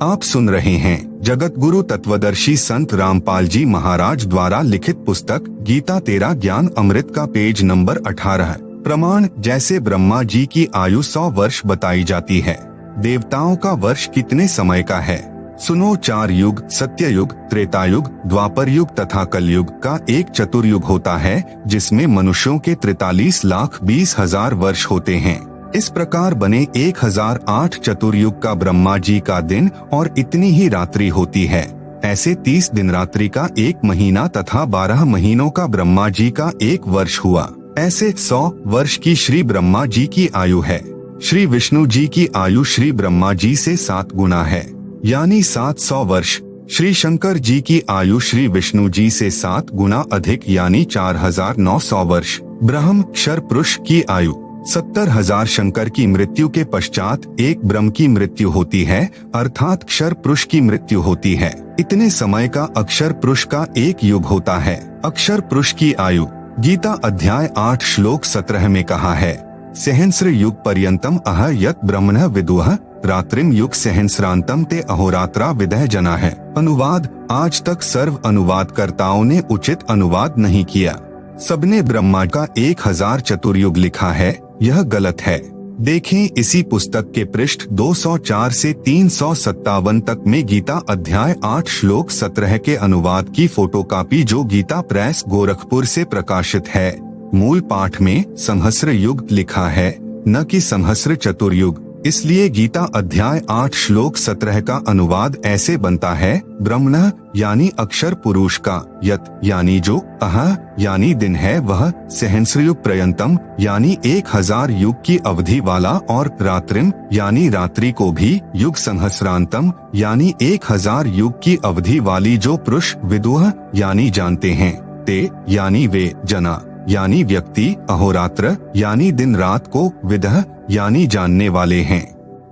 आप सुन रहे हैं जगत गुरु तत्वदर्शी संत रामपाल जी महाराज द्वारा लिखित पुस्तक गीता तेरा ज्ञान अमृत का पेज नंबर 18। प्रमाण। जैसे ब्रह्मा जी की आयु 100 वर्ष बताई जाती है, देवताओं का वर्ष कितने समय का है? सुनो। 4 युग, सत्ययुग, त्रेतायुग, द्वापर युग तथा कलयुग का एक चतुर्युग होता है, जिसमें मनुष्यों के 43,20,000 वर्ष होते हैं। इस प्रकार बने 1008 चतुर्युग का ब्रह्मा जी का दिन और इतनी ही रात्रि होती है। ऐसे 30 दिन रात्रि का 1 महीना तथा 12 महीनों का ब्रह्मा जी का 1 वर्ष हुआ। ऐसे 100 वर्ष की श्री ब्रह्मा जी की आयु है। श्री विष्णु जी की आयु श्री ब्रह्मा जी से 7 गुना है, यानी 700 वर्ष। श्री शंकर जी की आयु श्री विष्णु जी से 7 गुना अधिक, यानी 4900 वर्ष। ब्रह्म क्षर पुरुष की आयु 70,000। शंकर की मृत्यु के पश्चात एक ब्रह्म की मृत्यु होती है, अर्थात क्षर पुरुष की मृत्यु होती है। इतने समय का अक्षर पुरुष का 1 युग होता है। अक्षर पुरुष की आयु गीता अध्याय 8 श्लोक 17 में कहा है, सहस्र युग पर्यंतम अह यत् ब्रह्मणः विदुः रात्रिम युग सहस्रांतम ते अहोरात्रा विदः जना है। अनुवाद। आज तक सर्व अनुवादकर्ताओं ने उचित अनुवाद नहीं किया। सबने ब्रह्मा का 1000 चतुर्युग लिखा है, यह गलत है। देखें इसी पुस्तक के पृष्ठ 204 से 357 तक में गीता अध्याय 8 श्लोक 17 के अनुवाद की फोटोकॉपी, जो गीता प्रेस गोरखपुर से प्रकाशित है। मूल पाठ में सहस्र युग लिखा है, न कि सहस्र चतुर्युग। इसलिए गीता अध्याय 8 श्लोक 17 का अनुवाद ऐसे बनता है, ब्रह्मणः यानी अक्षर पुरुष का, यत् यानी जो, अह यानी दिन है वह, सहस्रयुग पर्यंतम यानी 1000 युग की अवधि वाला, और रात्रिम यानी रात्रि को भी, युग सहस्रांतम यानी 1000 युग की अवधि वाली जो पुरुष, विदुः यानी जानते हैं, ते यानी वे, जना यानी व्यक्ति, अहोरात्र यानी दिन रात को, विदः यानी जानने वाले हैं।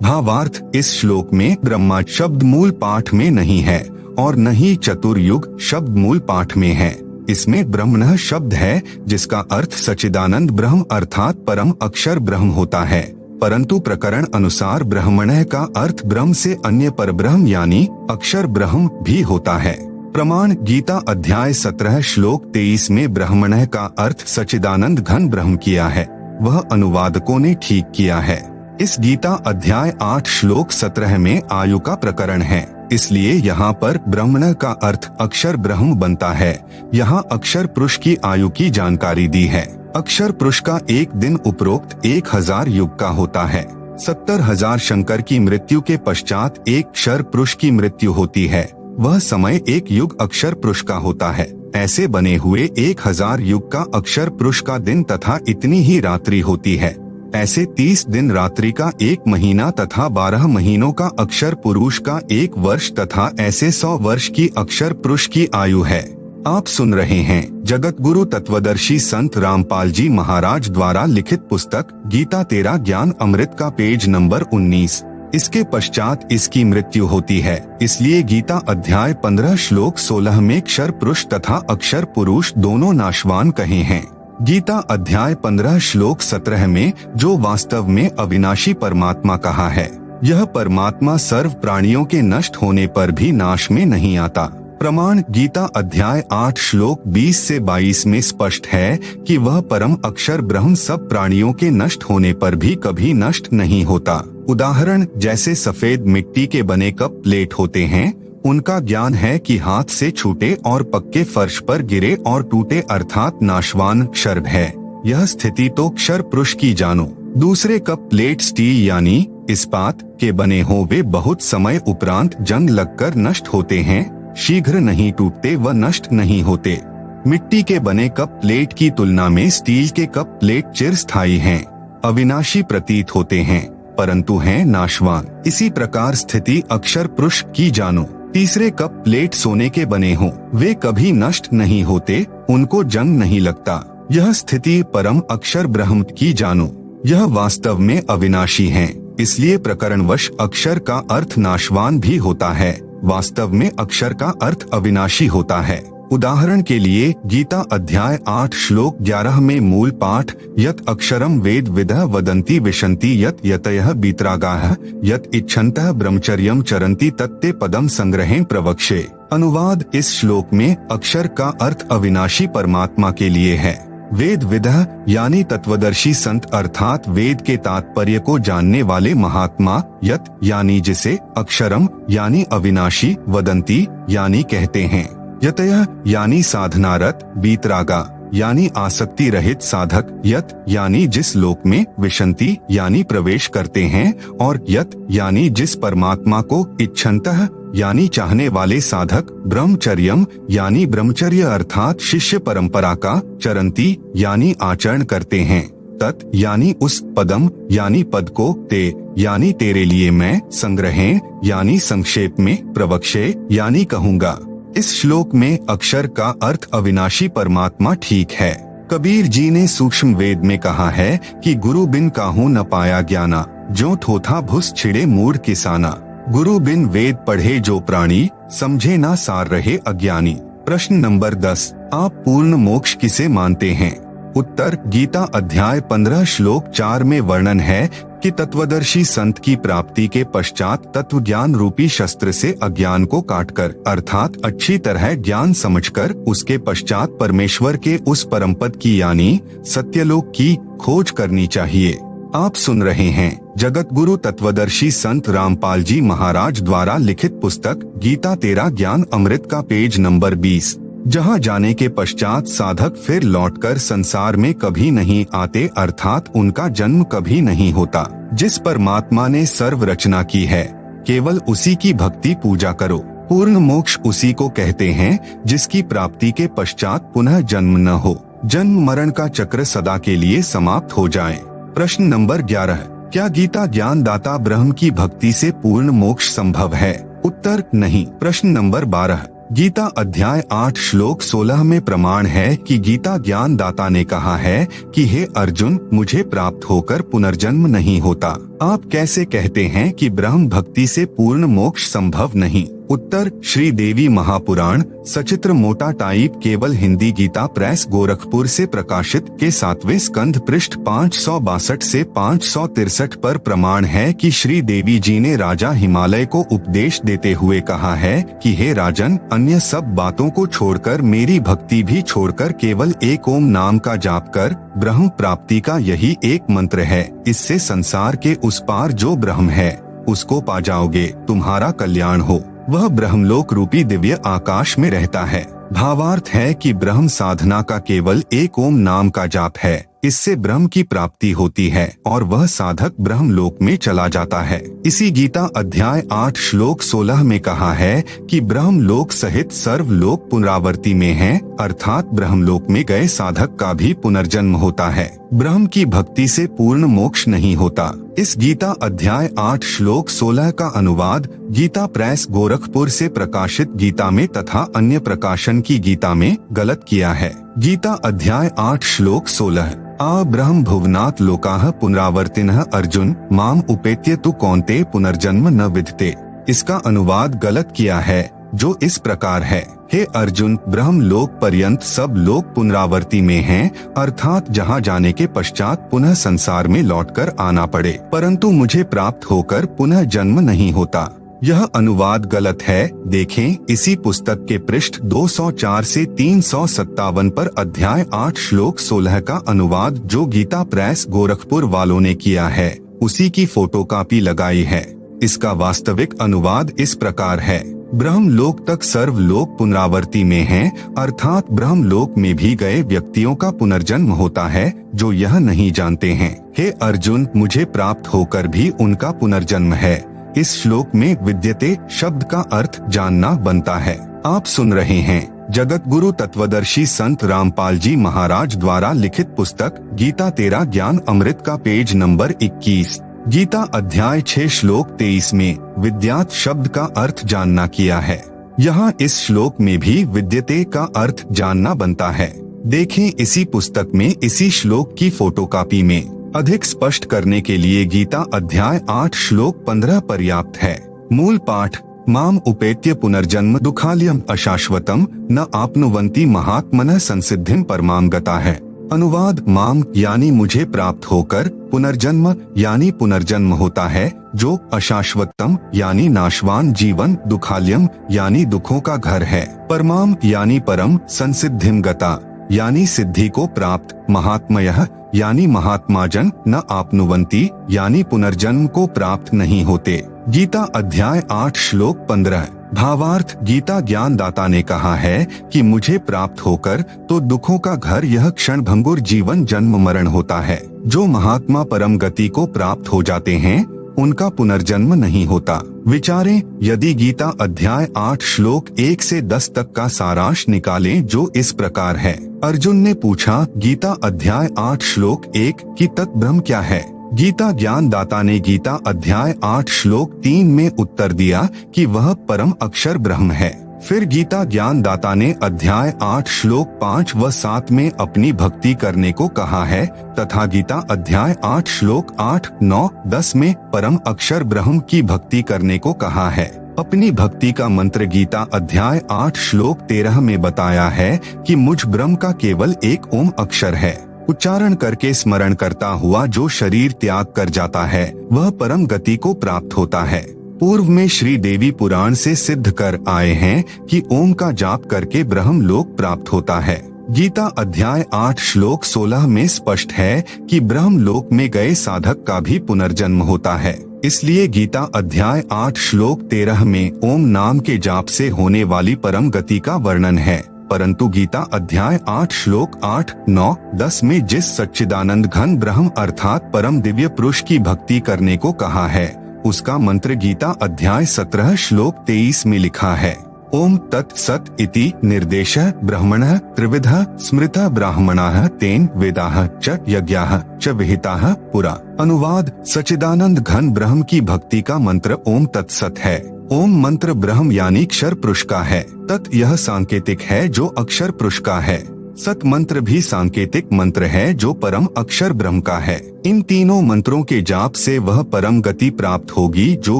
भावार्थ। इस श्लोक में ब्रह्मा शब्द मूल पाठ में नहीं है और न ही चतुर्युग शब्द मूल पाठ में है। इसमें ब्रह्मणः शब्द है, जिसका अर्थ सच्चिदानंद ब्रह्म अर्थात परम अक्षर ब्रह्म होता है, परंतु प्रकरण अनुसार ब्रह्मणः का अर्थ ब्रह्म से अन्य पर ब्रह्म यानी अक्षर ब्रह्म भी होता है। प्रमाण। गीता अध्याय 17 श्लोक 23 में ब्रह्मणः का अर्थ सच्चिदानंद घन ब्रह्म किया है, वह अनुवादकों ने ठीक किया है। इस गीता अध्याय 8 श्लोक 17 में आयु का प्रकरण है, इसलिए यहाँ पर ब्रह्मणः का अर्थ अक्षर ब्रह्म बनता है। यहाँ अक्षर पुरुष की आयु की जानकारी दी है। अक्षर पुरुष का 1 दिन उपरोक्त 1000 युग का होता है। 70,000 शंकर की मृत्यु के पश्चात एक क्षर पुरुष की मृत्यु होती है, वह समय 1 युग अक्षर पुरुष का होता है। ऐसे बने हुए 1000 युग का अक्षर पुरुष का दिन तथा इतनी ही रात्रि होती है। ऐसे 30 दिन रात्रि का 1 महीना तथा 12 महीनों का अक्षर पुरुष का 1 वर्ष तथा ऐसे 100 वर्ष की अक्षर पुरुष की आयु है। आप सुन रहे हैं जगत गुरु तत्वदर्शी संत रामपाल जी महाराज द्वारा लिखित पुस्तक गीता तेरा ज्ञान अमृत का पेज नंबर 19। इसके पश्चात इसकी मृत्यु होती है, इसलिए गीता अध्याय 15 श्लोक 16 में क्षर पुरुष तथा अक्षर पुरुष दोनों नाशवान कहे हैं। गीता अध्याय 15 श्लोक 17 में जो वास्तव में अविनाशी परमात्मा कहा है, यह परमात्मा सर्व प्राणियों के नष्ट होने पर भी नाश में नहीं आता। प्रमाण। गीता अध्याय 8 श्लोक 20 से 22 में स्पष्ट है कि वह परम अक्षर ब्रह्म सब प्राणियों के नष्ट होने पर भी कभी नष्ट नहीं होता। उदाहरण, जैसे सफेद मिट्टी के बने कप प्लेट होते हैं, उनका ज्ञान है कि हाथ से छूटे और पक्के फर्श पर गिरे और टूटे, अर्थात नाशवान क्षर है। यह स्थिति तो क्षर पुरुष की जानो। दूसरे कप प्लेट स्टील यानी इस्पात के बने हो, वे बहुत समय उपरांत जंग लगकर नष्ट होते हैं, शीघ्र नहीं टूटते व नष्ट नहीं होते। मिट्टी के बने कप प्लेट की तुलना में स्टील के कप प्लेट चिरस्थायी हैं, अविनाशी प्रतीत होते हैं, परंतु हैं नाशवान। इसी प्रकार स्थिति अक्षर पुरुष की जानो। तीसरे कप प्लेट सोने के बने हों, वे कभी नष्ट नहीं होते, उनको जंग नहीं लगता। यह स्थिति परम अक्षर ब्रह्म की जानो। यह वास्तव में अविनाशी हैं, इसलिए प्रकरणवश अक्षर का अर्थ नाशवान भी होता है, वास्तव में अक्षर का अर्थ अविनाशी होता है। उदाहरण के लिए गीता अध्याय 8 श्लोक 11 में मूल पाठ यत अक्षरम वेद विदः वदन्ति विशन्ति यत यतयः बीतरागाः यत इच्छन्तः ब्रह्मचर्यम चरन्ति तत्ते पदम संग्रहेण प्रवक्षे। अनुवाद, इस श्लोक में अक्षर का अर्थ अविनाशी परमात्मा के लिए है। वेद विदः यानी तत्वदर्शी संत अर्थात वेद के तात्पर्य को जानने वाले महात्मा, यत यानी जिसे, अक्षरम यानी अविनाशी, वदंती यानी कहते हैं, यतयः यानी साधनारत, बीतरागा यानी आसक्ति रहित साधक, यत यानी जिस लोक में, विशन्ति यानी प्रवेश करते हैं, और यत यानी जिस परमात्मा को, इच्छन्तः यानी चाहने वाले साधक, ब्रह्मचर्यम यानी ब्रह्मचर्य अर्थात शिष्य परंपरा का, चरंती यानी आचरण करते हैं, तत् यानी उस, पदम यानी पद को, ते यानी तेरे लिए मैं, संग्रहेण यानी संक्षेप में, प्रवक्षे यानी कहूँगा। इस श्लोक में अक्षर का अर्थ अविनाशी परमात्मा ठीक है। कबीर जी ने सूक्ष्म वेद में कहा है कि गुरु बिन काहू न पाया ज्ञाना, जो थोथा भुस छिड़े मूढ़ किसाना। गुरु बिन वेद पढ़े जो प्राणी, समझे ना सार रहे अज्ञानी। प्रश्न नंबर 10, आप पूर्ण मोक्ष किसे मानते हैं? उत्तर, गीता अध्याय 15 श्लोक 4 में वर्णन है कि तत्वदर्शी संत की प्राप्ति के पश्चात तत्व ज्ञान रूपी शस्त्र से अज्ञान को काटकर, अर्थात अच्छी तरह ज्ञान समझकर, उसके पश्चात परमेश्वर के उस परमपद की यानी सत्यलोक की खोज करनी चाहिए। आप सुन रहे हैं जगत गुरु तत्वदर्शी संत रामपाल जी महाराज द्वारा लिखित पुस्तक गीता तेरा ज्ञान अमृत का पेज नंबर 20, जहां जाने के पश्चात साधक फिर लौटकर संसार में कभी नहीं आते, अर्थात उनका जन्म कभी नहीं होता। जिस परमात्मा ने सर्व रचना की है, केवल उसी की भक्ति पूजा करो। पूर्ण मोक्ष उसी को कहते हैं जिसकी प्राप्ति के पश्चात पुनः जन्म न हो, जन्म मरण का चक्र सदा के लिए समाप्त हो जाए। प्रश्न नंबर 11, क्या गीता ज्ञान दाता ब्रह्म की भक्ति से पूर्ण मोक्ष संभव है? उत्तर, नहीं। प्रश्न नंबर 12, गीता अध्याय 8 श्लोक 16 में प्रमाण है कि गीता ज्ञान दाता ने कहा है कि हे अर्जुन, मुझे प्राप्त होकर पुनर्जन्म नहीं होता। आप कैसे कहते हैं कि ब्रह्म भक्ति से पूर्ण मोक्ष संभव नहीं? उत्तर, श्री देवी महापुराण सचित्र मोटा टाइप केवल हिंदी गीता प्रेस गोरखपुर से प्रकाशित के 7वें स्कंध पृष्ठ 562 से 563 पर प्रमाण है कि श्री देवी जी ने राजा हिमालय को उपदेश देते हुए कहा है कि हे राजन, अन्य सब बातों को छोड़कर, मेरी भक्ति भी छोड़कर केवल एक ओम नाम का जाप कर, ब्रह्म प्राप्ति का यही एक मंत्र है। इससे संसार के उस पार जो ब्रह्म है उसको पा जाओगे, तुम्हारा कल्याण हो। वह ब्रह्मलोक रूपी दिव्य आकाश में रहता है। भावार्थ है कि ब्रह्म साधना का केवल एक ओम नाम का जाप है। इससे ब्रह्म की प्राप्ति होती है और वह साधक ब्रह्मलोक में चला जाता है। इसी गीता अध्याय 8 श्लोक 16 में कहा है कि ब्रह्मलोक सहित सर्वलोक पुनरावर्ती में है, अर्थात ब्रह्मलोक में गए साधक का भी पुनर्जन्म होता है। ब्रह्म की भक्ति से पूर्ण मोक्ष नहीं होता। इस गीता अध्याय 8 श्लोक 16 का अनुवाद गीता प्रेस गोरखपुर से प्रकाशित गीता में तथा अन्य प्रकाशन की गीता में गलत किया है। गीता अध्याय 8 श्लोक 16, आ ब्रह्म भुवनात् लोकाः पुनरावर्तिनः अर्जुन माम उपेत्य तु कौन्ते पुनर्जन्म न विद्यते। इसका अनुवाद गलत किया है, जो इस प्रकार है, हे अर्जुन, ब्रह्म लोक पर्यंत सब लोग पुनरावर्ती में हैं, अर्थात जहाँ जाने के पश्चात पुनः संसार में लौटकर आना पड़े, परंतु मुझे प्राप्त होकर पुनः जन्म नहीं होता। यह अनुवाद गलत है। देखें इसी पुस्तक के पृष्ठ 204 से 357 पर अध्याय 8 श्लोक 16 का अनुवाद जो गीता प्रेस गोरखपुर वालों ने किया है, उसी की फोटोकॉपी लगाई है। इसका वास्तविक अनुवाद इस प्रकार है, ब्रह्मलोक तक सर्वलोक पुनरावर्ती में है, अर्थात ब्रह्मलोक में भी गए व्यक्तियों का पुनर्जन्म होता है जो यह नहीं जानते हैं। हे अर्जुन, मुझे प्राप्त होकर भी उनका पुनर्जन्म है। इस श्लोक में विद्यते शब्द का अर्थ जानना बनता है। आप सुन रहे हैं जगत गुरु तत्वदर्शी संत रामपाल जी महाराज द्वारा लिखित पुस्तक गीता तेरा ज्ञान अमृत का पेज नंबर 21, गीता अध्याय 6 श्लोक 23 में विद्यात शब्द का अर्थ जानना किया है। यहाँ इस श्लोक में भी विद्यते का अर्थ जानना बनता है। देखें इसी पुस्तक में इसी श्लोक की फोटोकॉपी में। अधिक स्पष्ट करने के लिए गीता अध्याय 8 श्लोक 15 पर्याप्त है। मूल पाठ, माम उपेत्य पुनर्जन्म दुखालयम अशाश्वतम न आपनुवंती महात्मनः संसिद्धिम परमाम गता है। अनुवाद, माम यानी मुझे प्राप्त होकर, पुनर्जन्म यानी पुनर्जन्म होता है, जो अशाश्वतम यानी नाशवान जीवन, दुखालयम यानी दुखों का घर है, परमाम यानी परम, संसिद्धिम गता यानी सिद्धि को प्राप्त, महात्मयः यानी महात्माजन, न आपनुवंती यानी पुनर्जन्म को प्राप्त नहीं होते। गीता अध्याय 8 श्लोक 15। भावार्थ, गीता ज्ञान दाता ने कहा है कि मुझे प्राप्त होकर तो दुखों का घर यह क्षणभंगुर जीवन जन्म मरण होता है। जो महात्मा परम गति को प्राप्त हो जाते हैं उनका पुनर्जन्म नहीं होता। विचारें, यदि गीता अध्याय 8 श्लोक 1 से 10 तक का सारांश निकालें जो इस प्रकार है। अर्जुन ने पूछा, गीता अध्याय 8 श्लोक 1 की तत्ब्रह्म क्या है? गीता ज्ञान दाता ने गीता अध्याय 8 श्लोक 3 में उत्तर दिया कि वह परम अक्षर ब्रह्म है। फिर गीता ज्ञान दाता ने अध्याय 8 श्लोक 5 व 7 में अपनी भक्ति करने को कहा है तथा गीता अध्याय 8 श्लोक 8, 9, 10 में परम अक्षर ब्रह्म की भक्ति करने को कहा है। अपनी भक्ति का मंत्र गीता अध्याय 8 श्लोक 13 में बताया है कि मुझ ब्रह्म का केवल एक ओम अक्षर है। उच्चारण करके स्मरण करता हुआ जो शरीर त्याग कर जाता है वह परम गति को प्राप्त होता है। पूर्व में श्री देवी पुराण से सिद्ध कर आए हैं कि ओम का जाप करके ब्रह्म लोक प्राप्त होता है। गीता अध्याय 8 श्लोक 16 में स्पष्ट है कि ब्रह्म लोक में गए साधक का भी पुनर्जन्म होता है। इसलिए गीता अध्याय 8 श्लोक 13 में ओम नाम के जाप से होने वाली परम गति का वर्णन है, परंतु गीता अध्याय 8 श्लोक 8, 9, 10 में जिस सच्चिदानंद घन ब्रह्म अर्थात परम दिव्य पुरुष की भक्ति करने को कहा है उसका मंत्र गीता अध्याय 17 श्लोक 23 में लिखा है। ओम तत् सत इति निर्देशः ब्रह्मणः त्रिविधः स्मृतः ब्राह्मणाः तेन वेदाः च यज्ञाः च विहिताः पुरा। अनुवाद, सच्चिदानंद घन ब्रह्म की भक्ति का मंत्र ओम तत्सत है। ओम मंत्र ब्रह्म यानी अक्षर पुरुष का है। तत् यह सांकेतिक है जो अक्षर पुरुष का है। सत मंत्र भी सांकेतिक मंत्र है जो परम अक्षर ब्रह्म का है। इन तीनों मंत्रों के जाप से वह परम गति प्राप्त होगी जो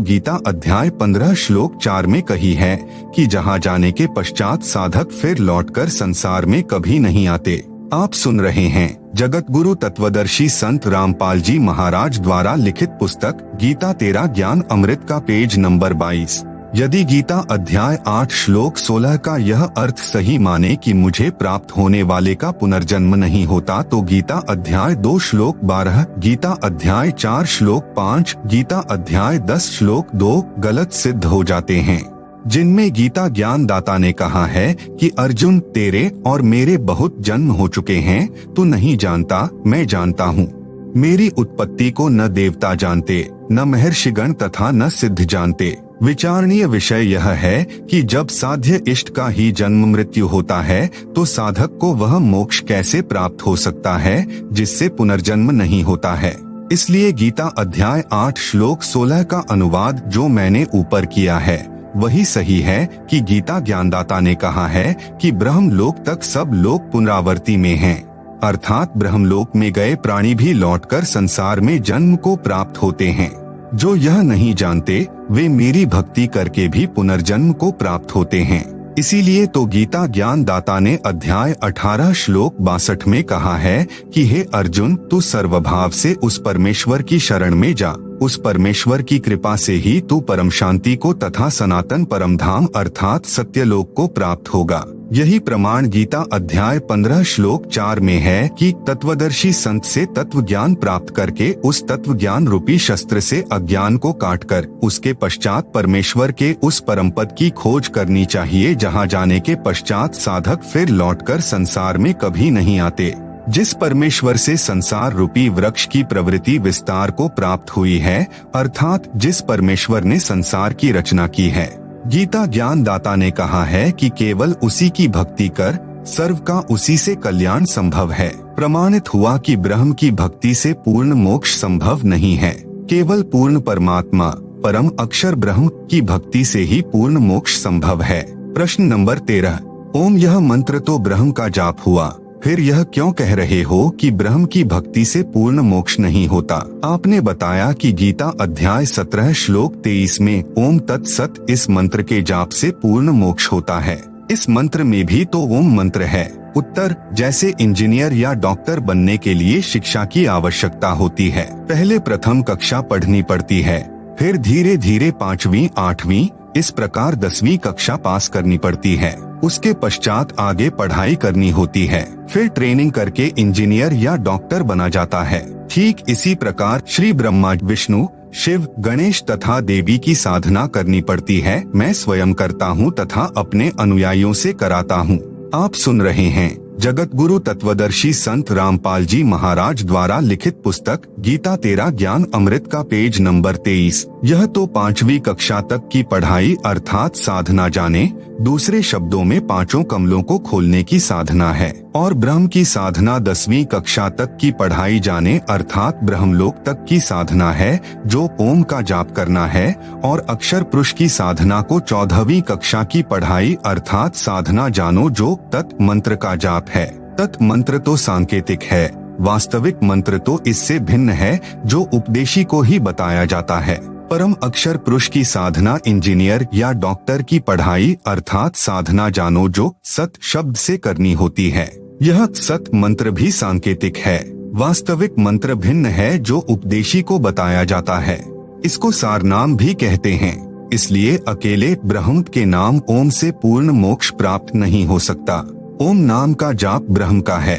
गीता अध्याय 15 श्लोक 4 में कही है कि जहाँ जाने के पश्चात साधक फिर लौटकर संसार में कभी नहीं आते। आप सुन रहे हैं जगत गुरु तत्वदर्शी संत रामपाल जी महाराज द्वारा लिखित पुस्तक गीता तेरा ज्ञान अमृत का पेज नंबर 22। यदि गीता अध्याय 8 श्लोक 16 का यह अर्थ सही माने कि मुझे प्राप्त होने वाले का पुनर्जन्म नहीं होता तो गीता अध्याय 2 श्लोक 12, गीता अध्याय 4 श्लोक 5, गीता अध्याय 10 श्लोक 2 गलत सिद्ध हो जाते हैं, जिनमें गीता ज्ञान दाता ने कहा है कि अर्जुन तेरे और मेरे बहुत जन्म हो चुके हैं, तू नहीं जानता, मैं जानता हूँ। मेरी उत्पत्ति को न देवता जानते, न महर्षिगण तथा न सिद्ध जानते। विचारणीय विषय यह है कि जब साध्य इष्ट का ही जन्म मृत्यु होता है तो साधक को वह मोक्ष कैसे प्राप्त हो सकता है जिससे पुनर्जन्म नहीं होता है। इसलिए गीता अध्याय 8 श्लोक 16 का अनुवाद जो मैंने ऊपर किया है वही सही है कि गीता ज्ञानदाता ने कहा है कि ब्रह्मलोक तक सब लोग पुनरावर्ती में हैं, अर्थात ब्रह्मलोक में गए प्राणी भी लौटकर संसार में जन्म को प्राप्त होते हैं। जो यह नहीं जानते वे मेरी भक्ति करके भी पुनर्जन्म को प्राप्त होते हैं। इसीलिए तो गीता ज्ञान दाता ने अध्याय 18 श्लोक 62 में कहा है कि हे अर्जुन, तू सर्वभाव से उस परमेश्वर की शरण में जा, उस परमेश्वर की कृपा से ही तू परम शांति को तथा सनातन परम धाम अर्थात सत्यलोक को प्राप्त होगा। यही प्रमाण गीता अध्याय 15 श्लोक 4 में है कि तत्वदर्शी संत से तत्व ज्ञान प्राप्त करके उस तत्व ज्ञान रूपी शस्त्र से अज्ञान को काटकर उसके पश्चात परमेश्वर के उस परम पद की खोज करनी चाहिए जहां जाने के पश्चात साधक फिर लौटकर संसार में कभी नहीं आते। जिस परमेश्वर से संसार रूपी वृक्ष की प्रवृत्ति विस्तार को प्राप्त हुई है, अर्थात जिस परमेश्वर ने संसार की रचना की है। गीता ज्ञान दाता ने कहा है कि केवल उसी की भक्ति कर, सर्व का उसी से कल्याण संभव है। प्रमाणित हुआ कि ब्रह्म की भक्ति से पूर्ण मोक्ष संभव नहीं है। केवल पूर्ण परमात्मा परम अक्षर ब्रह्म की भक्ति से ही पूर्ण मोक्ष संभव है। प्रश्न नंबर 13। ओम यह मंत्र तो ब्रह्म का जाप हुआ, फिर यह क्यों कह रहे हो कि ब्रह्म की भक्ति से पूर्ण मोक्ष नहीं होता? आपने बताया कि गीता अध्याय 17 श्लोक 23 में ओम तत्सत इस मंत्र के जाप से पूर्ण मोक्ष होता है। इस मंत्र में भी तो ओम मंत्र है। उत्तर, जैसे इंजीनियर या डॉक्टर बनने के लिए शिक्षा की आवश्यकता होती है। पहले प्रथम कक्षा पढ़नी पड़ती है, फिर धीरे धीरे 5वीं 8वीं इस प्रकार 10वीं कक्षा पास करनी पड़ती है। उसके पश्चात आगे पढ़ाई करनी होती है, फिर ट्रेनिंग करके इंजीनियर या डॉक्टर बना जाता है। ठीक इसी प्रकार श्री ब्रह्मा, विष्णु, शिव, गणेश तथा देवी की साधना करनी पड़ती है। मैं स्वयं करता हूँ तथा अपने अनुयायियों से कराता हूँ। आप सुन रहे हैं जगत गुरु तत्वदर्शी संत रामपाल जी महाराज द्वारा लिखित पुस्तक गीता तेरा ज्ञान अमृत का पेज नंबर 23। यह तो 5वीं कक्षा तक की पढ़ाई अर्थात साधना जाने, दूसरे शब्दों में 5 कमलों को खोलने की साधना है, और ब्रह्म की साधना 10वीं कक्षा तक की पढ़ाई जाने अर्थात ब्रह्मलोक तक की साधना है, जो ओम का जाप करना है, और अक्षर पुरुष की साधना को 14वीं कक्षा की पढ़ाई अर्थात साधना जानो, जो तत् मंत्र का जाप है। तत् मंत्र तो सांकेतिक है, वास्तविक मंत्र तो इससे भिन्न है, जो उपदेशी को ही बताया जाता है। परम अक्षर पुरुष की साधना इंजीनियर या डॉक्टर की पढ़ाई अर्थात साधना जानो, जो सत शब्द से करनी होती है। यह सत मंत्र भी सांकेतिक है, वास्तविक मंत्र भिन्न है, जो उपदेशी को बताया जाता है। इसको सार नाम भी कहते हैं। इसलिए अकेले ब्रह्म के नाम ओम से पूर्ण मोक्ष प्राप्त नहीं हो सकता। ओम नाम का जाप ब्रह्म का है।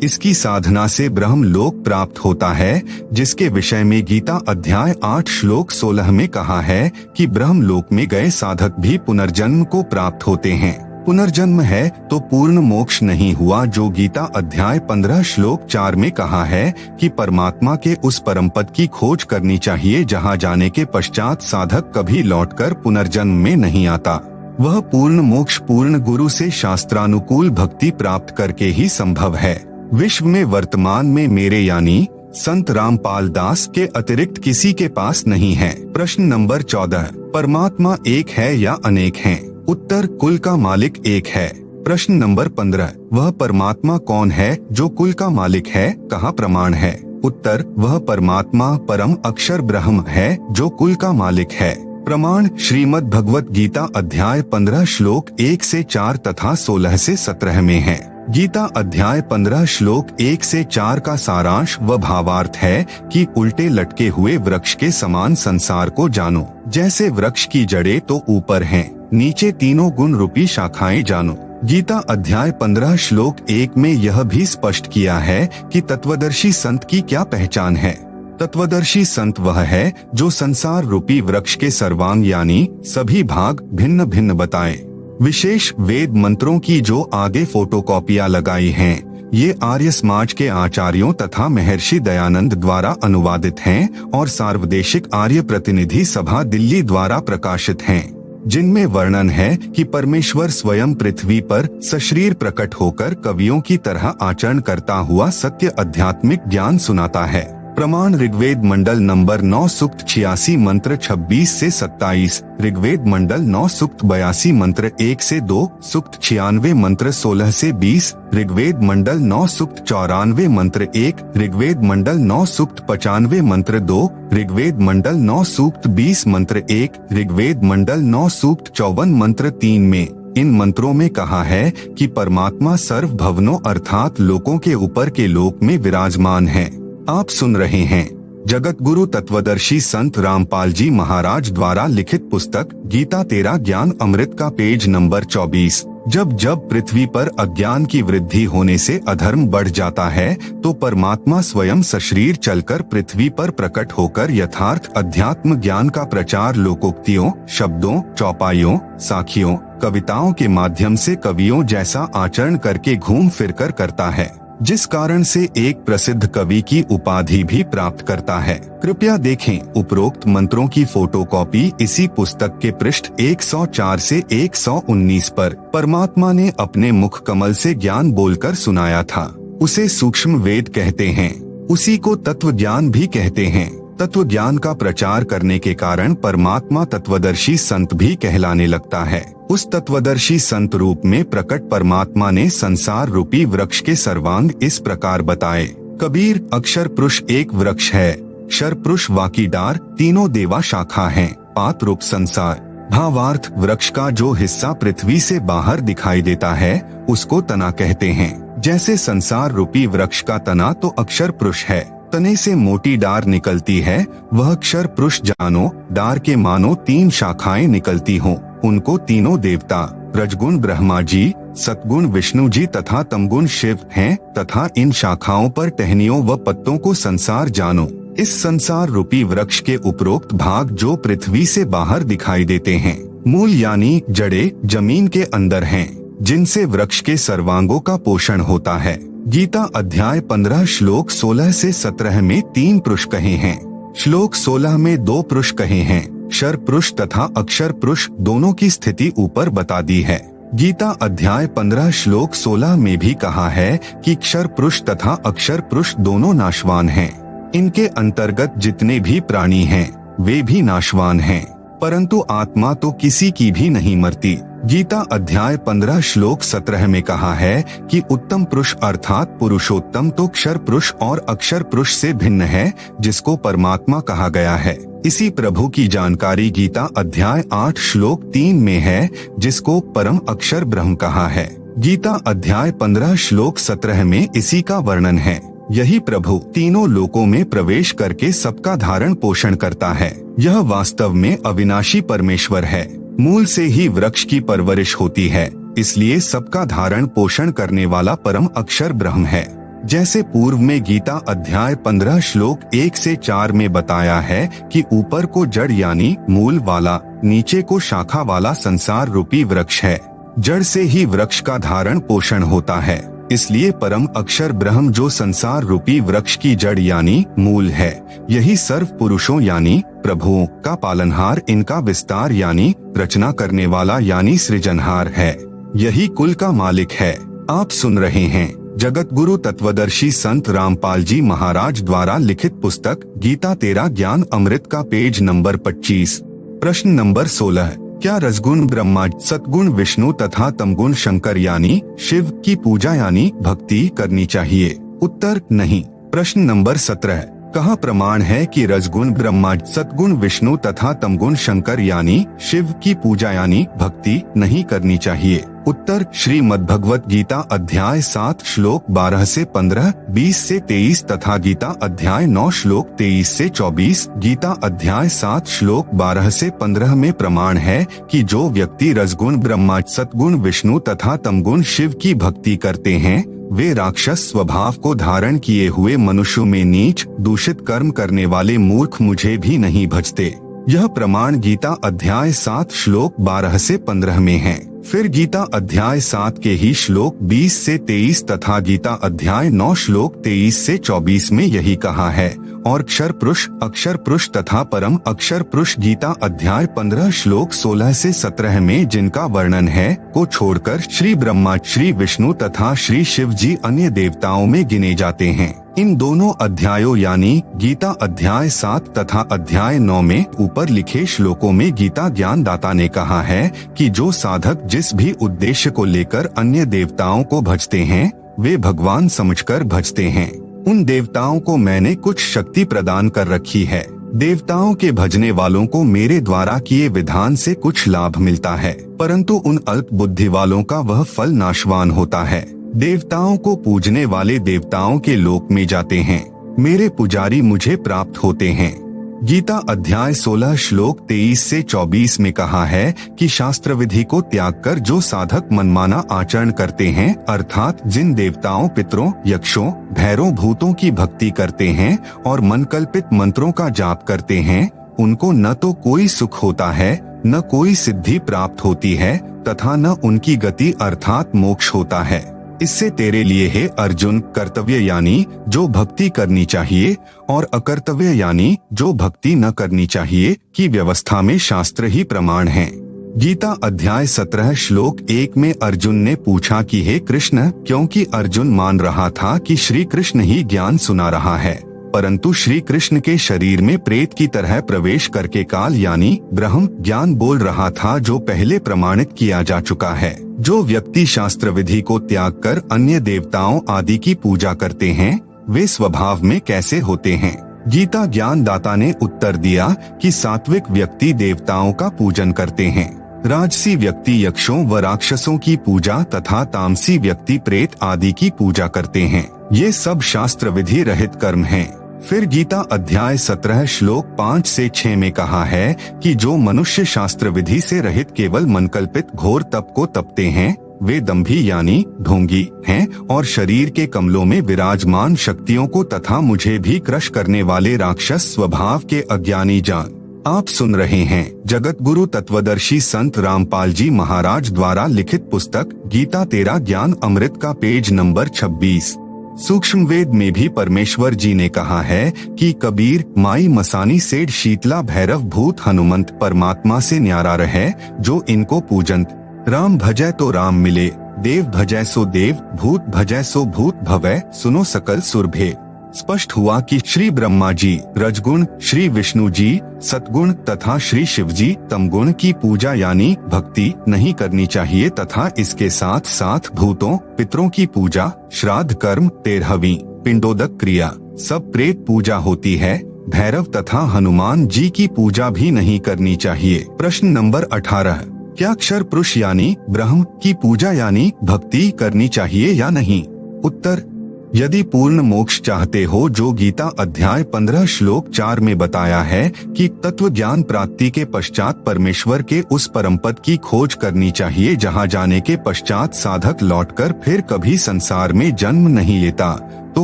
इसकी साधना से ब्रह्म लोक प्राप्त होता है, जिसके विषय में गीता अध्याय 8 श्लोक 16 में कहा है कि ब्रह्म लोक में गए साधक भी पुनर्जन्म को प्राप्त होते हैं। पुनर्जन्म है तो पूर्ण मोक्ष नहीं हुआ, जो गीता अध्याय 15 श्लोक 4 में कहा है कि परमात्मा के उस परम पद की खोज करनी चाहिए, जहाँ जाने के पश्चात साधक कभी लौटकर पुनर्जन्म में नहीं आता। वह पूर्ण मोक्ष पूर्ण गुरु से शास्त्रानुकूल भक्ति प्राप्त करके ही संभव है। विश्व में वर्तमान में मेरे यानी संत रामपाल दास के अतिरिक्त किसी के पास नहीं है। प्रश्न नंबर 14, परमात्मा एक है या अनेक हैं? उत्तर, कुल का मालिक एक है। प्रश्न नंबर 15, वह परमात्मा कौन है जो कुल का मालिक है? कहाँ प्रमाण है? उत्तर, वह परमात्मा परम अक्षर ब्रह्म है जो कुल का मालिक है। प्रमाण श्रीमद् भगवत गीता अध्याय 15 श्लोक 1 से 4 तथा 16 से 17 में है। गीता अध्याय 15 श्लोक 1 से 4 का सारांश व भावार्थ है कि उल्टे लटके हुए वृक्ष के समान संसार को जानो। जैसे वृक्ष की जड़ें तो ऊपर हैं, नीचे तीनों गुण रूपी शाखाएं जानो। गीता अध्याय 15 श्लोक 1 में यह भी स्पष्ट किया है कि तत्वदर्शी संत की क्या पहचान है। तत्वदर्शी संत वह है जो संसार रूपी वृक्ष के सर्वांग यानी सभी भाग भिन्न भिन्न बताए। विशेष वेद मंत्रों की जो आगे फोटोकॉपियां लगाई हैं, ये आर्य समाज के आचार्यों तथा महर्षि दयानंद द्वारा अनुवादित हैं और सार्वदेशिक आर्य प्रतिनिधि सभा दिल्ली द्वारा प्रकाशित हैं, जिनमें वर्णन है कि परमेश्वर स्वयं पृथ्वी पर सशरीर प्रकट होकर कवियों की तरह आचरण करता हुआ सत्य आध्यात्मिक ज्ञान सुनाता है। प्रमाण ऋग्वेद मंडल नंबर 9 सूक्त 86 मंत्र 26 से 27, ऋग्वेद मंडल 9 सूक्त 82 मंत्र 1 से 2, सूक्त 96 मंत्र 16 से 20, ऋग्वेद मंडल 9 सूक्त 94 मंत्र 1, ऋग्वेद मंडल 9 सूक्त 95 मंत्र 2, ऋग्वेद मंडल 9 सूक्त 20 मंत्र 1, ऋग्वेद मंडल 9 सूक्त 54 मंत्र 3 में इन मंत्रों में कहा है कि परमात्मा सर्व भवनों अर्थात लोकों के ऊपर के लोक में विराजमान है। आप सुन रहे हैं जगत गुरु तत्वदर्शी संत रामपाल जी महाराज द्वारा लिखित पुस्तक गीता तेरा ज्ञान अमृत का पेज नंबर 24। जब जब पृथ्वी पर अज्ञान की वृद्धि होने से अधर्म बढ़ जाता है, तो परमात्मा स्वयं सशरीर चलकर पृथ्वी पर प्रकट होकर यथार्थ अध्यात्म ज्ञान का प्रचार लोकोक्तियों, शब्दों, चौपाइयों, साखियों, कविताओं के माध्यम से कवियों जैसा आचरण करके घूम फिरकर करता है, जिस कारण से एक प्रसिद्ध कवि की उपाधि भी प्राप्त करता है। कृपया देखें उपरोक्त मंत्रों की फोटोकॉपी इसी पुस्तक के पृष्ठ 104 से 119 पर। परमात्मा ने अपने मुख कमल से ज्ञान बोलकर सुनाया था। उसे सूक्ष्म वेद कहते हैं, उसी को तत्व ज्ञान भी कहते हैं। तत्व ज्ञान का प्रचार करने के कारण परमात्मा तत्वदर्शी संत भी कहलाने लगता है। उस तत्वदर्शी संत रूप में प्रकट परमात्मा ने संसार रूपी वृक्ष के सर्वांग इस प्रकार बताए। कबीर, अक्षर पुरुष एक वृक्ष है, क्षर पुरुष वाकी डार, तीनों देवा शाखा हैं, पात रूप संसार। भावार्थ, वृक्ष का जो हिस्सा पृथ्वी से बाहर दिखाई देता है उसको तना कहते हैं। जैसे संसार रूपी वृक्ष का तना तो अक्षर पुरुष है, तने से मोटी डार निकलती है, वह अक्षर पुरुष जानो। डार के मानो 3 शाखाएं निकलती हों, उनको तीनों देवता रजगुण ब्रह्मा जी, सतगुण विष्णु जी तथा तमगुण शिव हैं, तथा इन शाखाओं पर टहनियों व पत्तों को संसार जानो। इस संसार रूपी वृक्ष के उपरोक्त भाग जो पृथ्वी से बाहर दिखाई देते हैं, मूल यानी जड़े जमीन के अंदर हैं, जिनसे वृक्ष के सर्वांगों का पोषण होता है। गीता अध्याय 15 श्लोक 16 से 17 में 3 पुरुष कहे हैं। श्लोक 16 में 2 पुरुष कहे हैं। क्षर पुरुष तथा अक्षर पुरुष दोनों की स्थिति ऊपर बता दी है। गीता अध्याय 15 श्लोक 16 में भी कहा है कि क्षर पुरुष तथा अक्षर पुरुष दोनों नाशवान हैं। इनके अंतर्गत जितने भी प्राणी हैं वे भी नाशवान हैं, परंतु आत्मा तो किसी की भी नहीं मरती। गीता अध्याय 15 श्लोक 17 में कहा है कि उत्तम पुरुष अर्थात पुरुषोत्तम तो क्षर पुरुष और अक्षर पुरुष से भिन्न है, जिसको परमात्मा कहा गया है। इसी प्रभु की जानकारी गीता अध्याय 8 श्लोक 3 में है, जिसको परम अक्षर ब्रह्म कहा है। गीता अध्याय 15 श्लोक 17 में इसी का वर्णन है। यही प्रभु तीनों लोकों में प्रवेश करके सबका धारण पोषण करता है। यह वास्तव में अविनाशी परमेश्वर है। मूल से ही वृक्ष की परवरिश होती है, इसलिए सबका धारण पोषण करने वाला परम अक्षर ब्रह्म है। जैसे पूर्व में गीता अध्याय 15 श्लोक 1 से 4 में बताया है कि ऊपर को जड़ यानी मूल वाला, नीचे को शाखा वाला संसार रूपी वृक्ष है। जड़ से ही वृक्ष का धारण पोषण होता है, इसलिए परम अक्षर ब्रह्म जो संसार रूपी वृक्ष की जड़ यानी मूल है, यही सर्व पुरुषों यानी प्रभुओं का पालनहार, इनका विस्तार यानी रचना करने वाला यानी सृजनहार है। यही कुल का मालिक है। आप सुन रहे हैं जगत गुरु तत्वदर्शी संत रामपाल जी महाराज द्वारा लिखित पुस्तक गीता तेरा ज्ञान अमृत का पेज नंबर 25। प्रश्न नंबर 16, क्या रजगुण ब्रह्मा, सतगुण विष्णु तथा तमगुण शंकर यानी शिव की पूजा यानी भक्ति करनी चाहिए? उत्तर, नहीं। प्रश्न नंबर 17, कहाँ प्रमाण है कि रजगुण ब्रह्मा, सतगुण विष्णु तथा तमगुण शंकर यानी शिव की पूजा यानी भक्ति नहीं करनी चाहिए? उत्तर, श्रीमद् भगवत गीता अध्याय 7 श्लोक 12 से 15, 20 से 23 तथा गीता अध्याय 9 श्लोक 23 से 24, गीता अध्याय 7 श्लोक 12 से 15 में प्रमाण है कि जो व्यक्ति रजगुण ब्रह्मा, सतगुण विष्णु तथा तमगुण शिव की भक्ति करते हैं, वे राक्षस स्वभाव को धारण किए हुए मनुष्यों में नीच दूषित कर्म करने वाले मूर्ख मुझे भी नहीं भजते। यह प्रमाण गीता अध्याय 7 श्लोक 12 से 15 में है। फिर गीता अध्याय 7 के ही श्लोक 20 से 23 तथा गीता अध्याय 9 श्लोक 23 से 24 में यही कहा है। और क्षर पुरुष, अक्षर पुरुष तथा परम अक्षर पुरुष गीता अध्याय 15 श्लोक 16 से 17 में जिनका वर्णन है को छोड़कर श्री ब्रह्मा, श्री विष्णु तथा श्री शिव जी अन्य देवताओं में गिने जाते हैं। इन दोनों अध्यायों यानी गीता अध्याय 7 तथा अध्याय 9 में ऊपर लिखे श्लोकों में गीता ज्ञान दाता ने कहा है कि जो साधक जिस भी उद्देश्य को लेकर अन्य देवताओं को भजते हैं, वे भगवान समझकर भजते हैं। उन देवताओं को मैंने कुछ शक्ति प्रदान कर रखी है। देवताओं के भजने वालों को मेरे द्वारा किए विधान से कुछ लाभ मिलता है, परंतु उन अल्प बुद्धि वालों का वह फल नाशवान होता है। देवताओं को पूजने वाले देवताओं के लोक में जाते हैं, मेरे पुजारी मुझे प्राप्त होते हैं। गीता अध्याय 16 श्लोक 23 से 24 में कहा है कि शास्त्र विधि को त्याग कर जो साधक मनमाना आचरण करते हैं, अर्थात जिन देवताओं, पितरों, यक्षों, भैरों, भूतों की भक्ति करते हैं और मनकल्पित मंत्रों का जाप करते हैं, उनको न तो कोई सुख होता है, न कोई सिद्धि प्राप्त होती है तथा न उनकी गति अर्थात मोक्ष होता है। इससे तेरे लिए है अर्जुन, कर्तव्य यानी जो भक्ति करनी चाहिए और अकर्तव्य यानी जो भक्ति न करनी चाहिए की व्यवस्था में शास्त्र ही प्रमाण है। गीता अध्याय 17 श्लोक 1 में अर्जुन ने पूछा कि हे कृष्ण, क्योंकि अर्जुन मान रहा था कि श्री कृष्ण ही ज्ञान सुना रहा है, परंतु श्री कृष्ण के शरीर में प्रेत की तरह प्रवेश करके काल यानी ब्रह्म ज्ञान बोल रहा था, जो पहले प्रमाणित किया जा चुका है। जो व्यक्ति शास्त्र विधि को त्याग कर अन्य देवताओं आदि की पूजा करते हैं, वे स्वभाव में कैसे होते हैं? गीता ज्ञान दाता ने उत्तर दिया कि सात्विक व्यक्ति देवताओं का पूजन करते हैं, राजसी व्यक्ति यक्षों व राक्षसों की पूजा तथा तामसी व्यक्ति प्रेत आदि की पूजा करते हैं। ये सब शास्त्र विधि रहित कर्म हैं। फिर गीता अध्याय 17 श्लोक 5 से 6 में कहा है कि जो मनुष्य शास्त्र विधि से रहित केवल मनकल्पित घोर तप को तपते हैं, वे दंभी यानी ढोंगी हैं और शरीर के कमलों में विराजमान शक्तियों को तथा मुझे भी क्रश करने वाले राक्षस स्वभाव के अज्ञानी जान। आप सुन रहे हैं जगत गुरु तत्वदर्शी संत रामपाल जी महाराज द्वारा लिखित पुस्तक गीता तेरा ज्ञान अमृत का पेज नंबर 26। सूक्ष्म वेद में भी परमेश्वर जी ने कहा है कि कबीर, माई मसानी, सेठ, शीतला, भैरव, भूत, हनुमंत परमात्मा से न्यारा रहे, जो इनको पूजंत। राम भजै तो राम मिले, देव भजै सो देव, भूत भजै सो भूत भवै, सुनो सकल सुरभे। स्पष्ट हुआ कि श्री ब्रह्मा जी रजगुण, श्री विष्णु जी सतगुण तथा श्री शिव जी तमगुण की पूजा यानी भक्ति नहीं करनी चाहिए तथा इसके साथ साथ भूतों पितरों की पूजा, श्राद्ध कर्म, 13वीं पिंडोदक क्रिया, सब प्रेत पूजा होती है। भैरव तथा हनुमान जी की पूजा भी नहीं करनी चाहिए। प्रश्न नंबर 18, क्या अक्षर पुरुष यानी ब्रह्म की पूजा यानी भक्ति करनी चाहिए या नहीं? उत्तर, यदि पूर्ण मोक्ष चाहते हो, जो गीता अध्याय 15 श्लोक 4 में बताया है कि तत्व ज्ञान प्राप्ति के पश्चात परमेश्वर के उस परम पद की खोज करनी चाहिए, जहां जाने के पश्चात साधक लौटकर फिर कभी संसार में जन्म नहीं लेता, तो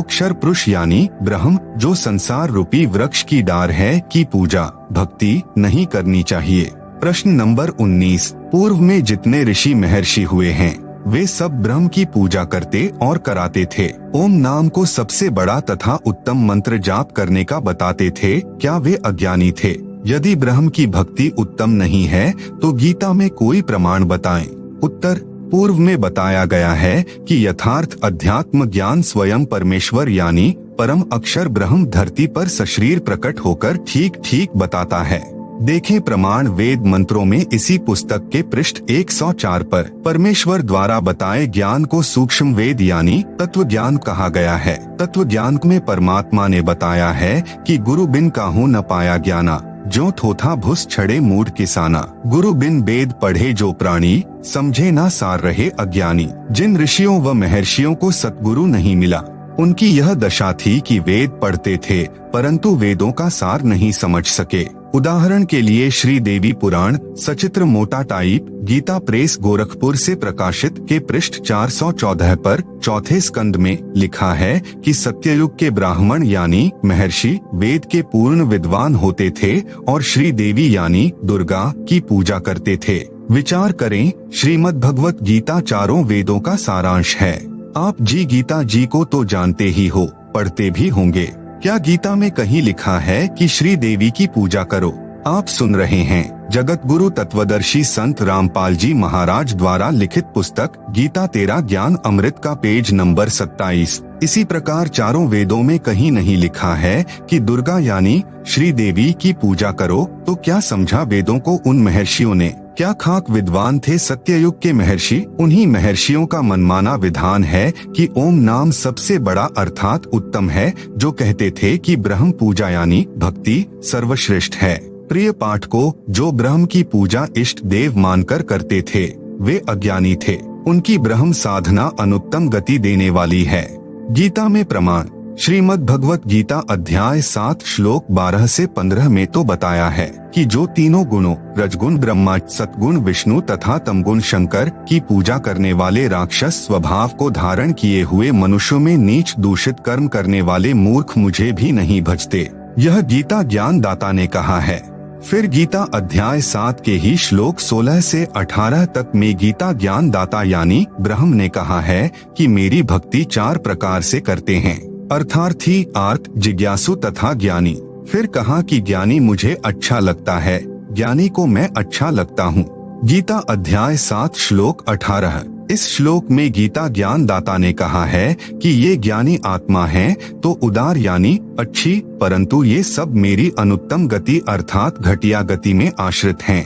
अक्षर पुरुष यानी ब्रह्म, जो संसार रूपी वृक्ष की डार है, की पूजा भक्ति नहीं करनी चाहिए। प्रश्न नंबर 19, पूर्व में जितने ऋषि महर्षि हुए हैं, वे सब ब्रह्म की पूजा करते और कराते थे। ओम नाम को सबसे बड़ा तथा उत्तम मंत्र जाप करने का बताते थे। क्या वे अज्ञानी थे? यदि ब्रह्म की भक्ति उत्तम नहीं है, तो गीता में कोई प्रमाण बताएं। उत्तर, पूर्व में बताया गया है कि यथार्थ अध्यात्म ज्ञान स्वयं परमेश्वर यानी परम अक्षर ब्रह्म धरती पर सशरीर प्रकट होकर ठीक ठीक बताता है। देखें प्रमाण वेद मंत्रों में इसी पुस्तक के पृष्ठ 104 पर परमेश्वर द्वारा बताए ज्ञान को सूक्ष्म वेद यानी तत्व ज्ञान कहा गया है। तत्व ज्ञान में परमात्मा ने बताया है कि गुरु बिन काहू न पाया ज्ञाना, जो थोथा भुस छड़े मूढ़ किसाना। गुरु बिन वेद पढ़े जो प्राणी, समझे ना सार रहे अज्ञानी। जिन ऋषियों व महर्षियों को सतगुरु नहीं मिला, उनकी यह दशा थी कि वेद पढ़ते थे परंतु वेदों का सार नहीं समझ सके। उदाहरण के लिए श्री देवी पुराण सचित्र मोटा टाइप गीता प्रेस गोरखपुर से प्रकाशित के पृष्ठ 414 पर चौथे स्कंद में लिखा है कि सत्ययुग के ब्राह्मण यानी महर्षि वेद के पूर्ण विद्वान होते थे और श्री देवी यानी दुर्गा की पूजा करते थे। विचार करें, श्रीमद् भगवत गीता चारों वेदों का सारांश है। आप जी गीता जी को तो जानते ही हो, पढ़ते भी होंगे। क्या गीता में कहीं लिखा है कि श्री देवी की पूजा करो? आप सुन रहे हैं जगत गुरु तत्वदर्शी संत रामपाल जी महाराज द्वारा लिखित पुस्तक गीता तेरा ज्ञान अमृत का पेज नंबर 27। इसी प्रकार चारों वेदों में कहीं नहीं लिखा है कि दुर्गा यानी श्री देवी की पूजा करो। तो क्या समझा वेदों को उन महर्षियों ने? क्या खाक विद्वान थे सत्ययुग के महर्षि? उन्हीं महर्षियों का मनमाना विधान है कि ओम नाम सबसे बड़ा अर्थात उत्तम है, जो कहते थे कि ब्रह्म पूजा यानी भक्ति सर्वश्रेष्ठ है। प्रिय पाठ को जो ब्रह्म की पूजा इष्ट देव मानकर करते थे, वे अज्ञानी थे। उनकी ब्रह्म साधना अनुत्तम गति देने वाली है। गीता में प्रमाण श्रीमद् भगवत गीता अध्याय 7 श्लोक 12 से 15 में तो बताया है कि जो तीनों गुणों रजगुण ब्रह्मा, सतगुण विष्णु तथा तमगुण शंकर की पूजा करने वाले राक्षस स्वभाव को धारण किए हुए मनुष्यों में नीच दूषित कर्म करने वाले मूर्ख मुझे भी नहीं भजते। यह गीता ज्ञान दाता ने कहा है। फिर गीता अध्याय 7 के ही श्लोक 16 से 18 तक में गीता ज्ञान दाता यानी ब्रह्म ने कहा है कि मेरी भक्ति 4 प्रकार से करते हैं, अर्थार्थी, आर्त, जिज्ञासु तथा ज्ञानी। फिर कहा कि ज्ञानी मुझे अच्छा लगता है, ज्ञानी को मैं अच्छा लगता हूँ। गीता अध्याय 7 श्लोक 18। इस श्लोक में गीता ज्ञान दाता ने कहा है कि ये ज्ञानी आत्मा है तो उदार यानी अच्छी, परंतु ये सब मेरी अनुत्तम गति अर्थात घटिया गति में आश्रित हैं।